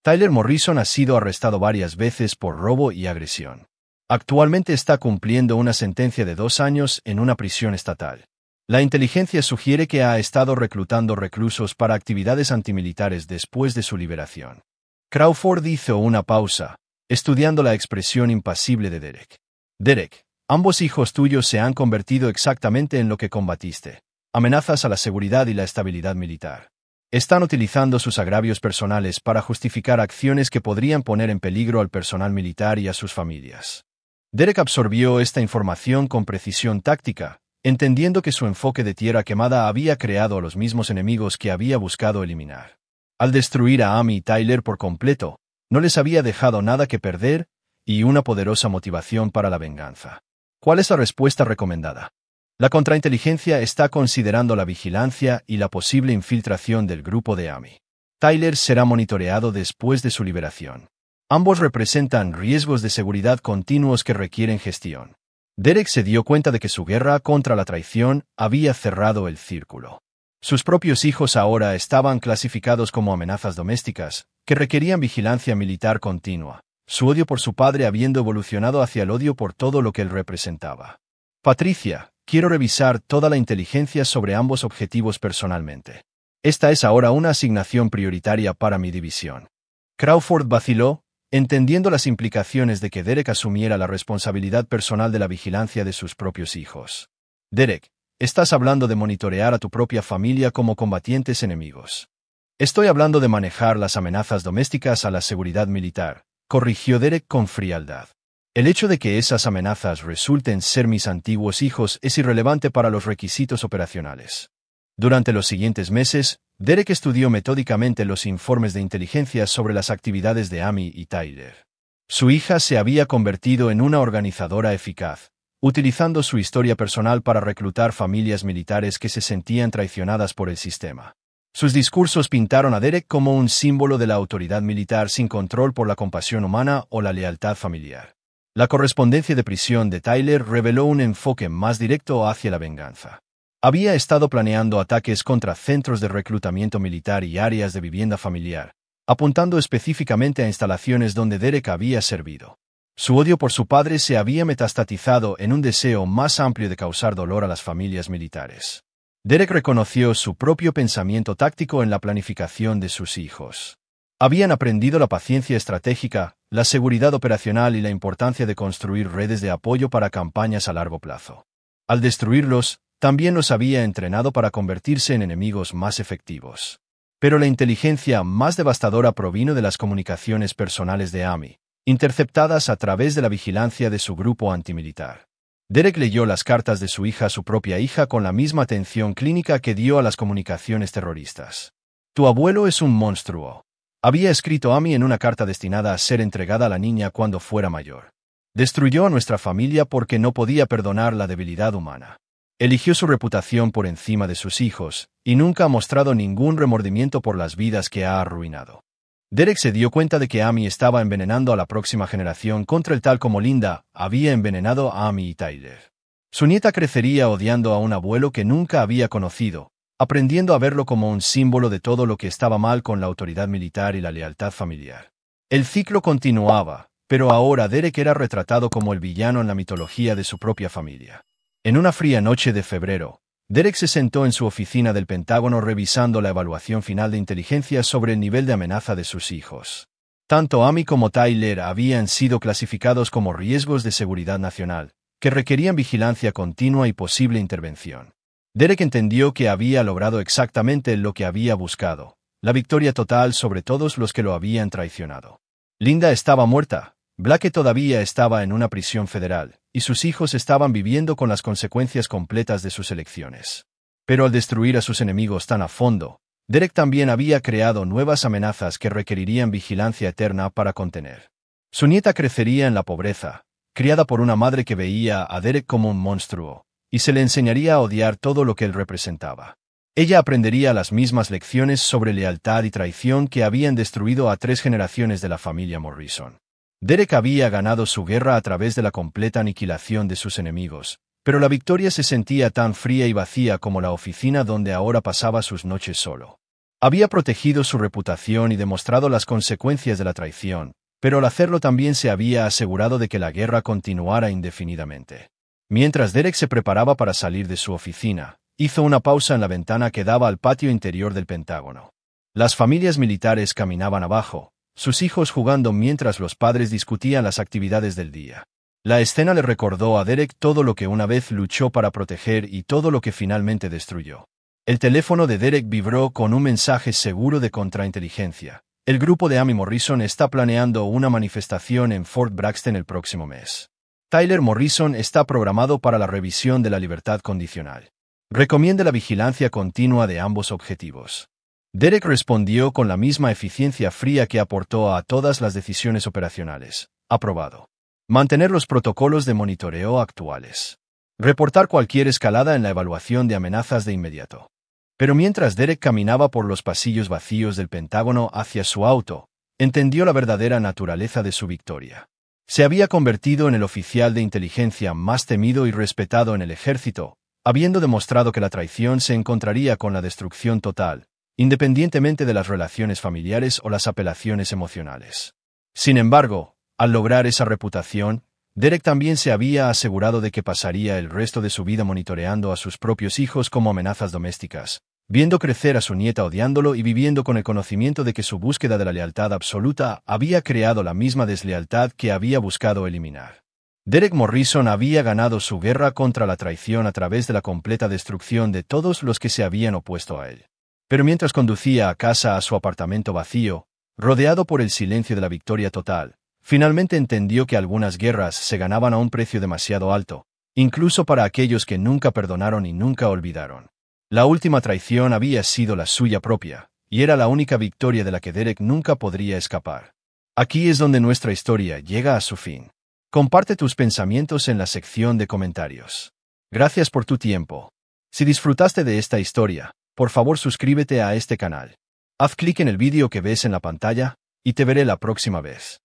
Tyler Morrison ha sido arrestado varias veces por robo y agresión. Actualmente está cumpliendo una sentencia de 2 años en una prisión estatal. La inteligencia sugiere que ha estado reclutando reclusos para actividades antimilitares después de su liberación. Crawford hizo una pausa, estudiando la expresión impasible de Derek. Derek, ambos hijos tuyos se han convertido exactamente en lo que combatiste: amenazas a la seguridad y la estabilidad militar. Están utilizando sus agravios personales para justificar acciones que podrían poner en peligro al personal militar y a sus familias. Derek absorbió esta información con precisión táctica, entendiendo que su enfoque de tierra quemada había creado a los mismos enemigos que había buscado eliminar. Al destruir a Amy y Tyler por completo, no les había dejado nada que perder y una poderosa motivación para la venganza. ¿Cuál es la respuesta recomendada? La contrainteligencia está considerando la vigilancia y la posible infiltración del grupo de Amy. Tyler será monitoreado después de su liberación. Ambos representan riesgos de seguridad continuos que requieren gestión. Derek se dio cuenta de que su guerra contra la traición había cerrado el círculo. Sus propios hijos ahora estaban clasificados como amenazas domésticas, que requerían vigilancia militar continua, su odio por su padre habiendo evolucionado hacia el odio por todo lo que él representaba. Patricia, quiero revisar toda la inteligencia sobre ambos objetivos personalmente. Esta es ahora una asignación prioritaria para mi división. Crawford vaciló, entendiendo las implicaciones de que Derek asumiera la responsabilidad personal de la vigilancia de sus propios hijos. Derek, estás hablando de monitorear a tu propia familia como combatientes enemigos. Estoy hablando de manejar las amenazas domésticas a la seguridad militar, corrigió Derek con frialdad. El hecho de que esas amenazas resulten ser mis antiguos hijos es irrelevante para los requisitos operacionales. Durante los siguientes meses, Derek estudió metódicamente los informes de inteligencia sobre las actividades de Amy y Tyler. Su hija se había convertido en una organizadora eficaz, utilizando su historia personal para reclutar familias militares que se sentían traicionadas por el sistema. Sus discursos pintaron a Derek como un símbolo de la autoridad militar sin control por la compasión humana o la lealtad familiar. La correspondencia de prisión de Tyler reveló un enfoque más directo hacia la venganza. Había estado planeando ataques contra centros de reclutamiento militar y áreas de vivienda familiar, apuntando específicamente a instalaciones donde Derek había servido. Su odio por su padre se había metastatizado en un deseo más amplio de causar dolor a las familias militares. Derek reconoció su propio pensamiento táctico en la planificación de sus hijos. Habían aprendido la paciencia estratégica, la seguridad operacional y la importancia de construir redes de apoyo para campañas a largo plazo. Al destruirlos, también los había entrenado para convertirse en enemigos más efectivos. Pero la inteligencia más devastadora provino de las comunicaciones personales de Amy, interceptadas a través de la vigilancia de su grupo antimilitar. Derek leyó las cartas de su hija a su propia hija con la misma atención clínica que dio a las comunicaciones terroristas. Tu abuelo es un monstruo. Había escrito Amy en una carta destinada a ser entregada a la niña cuando fuera mayor. Destruyó a nuestra familia porque no podía perdonar la debilidad humana. Eligió su reputación por encima de sus hijos, y nunca ha mostrado ningún remordimiento por las vidas que ha arruinado. Derek se dio cuenta de que Amy estaba envenenando a la próxima generación contra el tal como Linda había envenenado a Amy y Tyler. Su nieta crecería odiando a un abuelo que nunca había conocido, aprendiendo a verlo como un símbolo de todo lo que estaba mal con la autoridad militar y la lealtad familiar. El ciclo continuaba, pero ahora Derek era retratado como el villano en la mitología de su propia familia. En una fría noche de febrero, Derek se sentó en su oficina del Pentágono revisando la evaluación final de inteligencia sobre el nivel de amenaza de sus hijos. Tanto Amy como Tyler habían sido clasificados como riesgos de seguridad nacional, que requerían vigilancia continua y posible intervención. Derek entendió que había logrado exactamente lo que había buscado, la victoria total sobre todos los que lo habían traicionado. Linda estaba muerta, Blake todavía estaba en una prisión federal, y sus hijos estaban viviendo con las consecuencias completas de sus elecciones. Pero al destruir a sus enemigos tan a fondo, Derek también había creado nuevas amenazas que requerirían vigilancia eterna para contener. Su nieta crecería en la pobreza, criada por una madre que veía a Derek como un monstruo, y se le enseñaría a odiar todo lo que él representaba. Ella aprendería las mismas lecciones sobre lealtad y traición que habían destruido a 3 generaciones de la familia Morrison. Derek había ganado su guerra a través de la completa aniquilación de sus enemigos, pero la victoria se sentía tan fría y vacía como la oficina donde ahora pasaba sus noches solo. Había protegido su reputación y demostrado las consecuencias de la traición, pero al hacerlo también se había asegurado de que la guerra continuara indefinidamente. Mientras Derek se preparaba para salir de su oficina, hizo una pausa en la ventana que daba al patio interior del Pentágono. Las familias militares caminaban abajo, sus hijos jugando mientras los padres discutían las actividades del día. La escena le recordó a Derek todo lo que una vez luchó para proteger y todo lo que finalmente destruyó. El teléfono de Derek vibró con un mensaje seguro de contrainteligencia. El grupo de Amy Morrison está planeando una manifestación en Fort Braxton el próximo mes. Tyler Morrison está programado para la revisión de la libertad condicional. Recomienda la vigilancia continua de ambos objetivos. Derek respondió con la misma eficiencia fría que aportó a todas las decisiones operacionales. Aprobado. Mantener los protocolos de monitoreo actuales. Reportar cualquier escalada en la evaluación de amenazas de inmediato. Pero mientras Derek caminaba por los pasillos vacíos del Pentágono hacia su auto, entendió la verdadera naturaleza de su victoria. Se había convertido en el oficial de inteligencia más temido y respetado en el ejército, habiendo demostrado que la traición se encontraría con la destrucción total, independientemente de las relaciones familiares o las apelaciones emocionales. Sin embargo, al lograr esa reputación, Derek también se había asegurado de que pasaría el resto de su vida monitoreando a sus propios hijos como amenazas domésticas, viendo crecer a su nieta odiándolo y viviendo con el conocimiento de que su búsqueda de la lealtad absoluta había creado la misma deslealtad que había buscado eliminar. Derek Morrison había ganado su guerra contra la traición a través de la completa destrucción de todos los que se habían opuesto a él. Pero mientras conducía a casa a su apartamento vacío, rodeado por el silencio de la victoria total, finalmente entendió que algunas guerras se ganaban a un precio demasiado alto, incluso para aquellos que nunca perdonaron y nunca olvidaron. La última traición había sido la suya propia, y era la única victoria de la que Derek nunca podría escapar. Aquí es donde nuestra historia llega a su fin. Comparte tus pensamientos en la sección de comentarios. Gracias por tu tiempo. Si disfrutaste de esta historia, por favor suscríbete a este canal. Haz clic en el vídeo que ves en la pantalla, y te veré la próxima vez.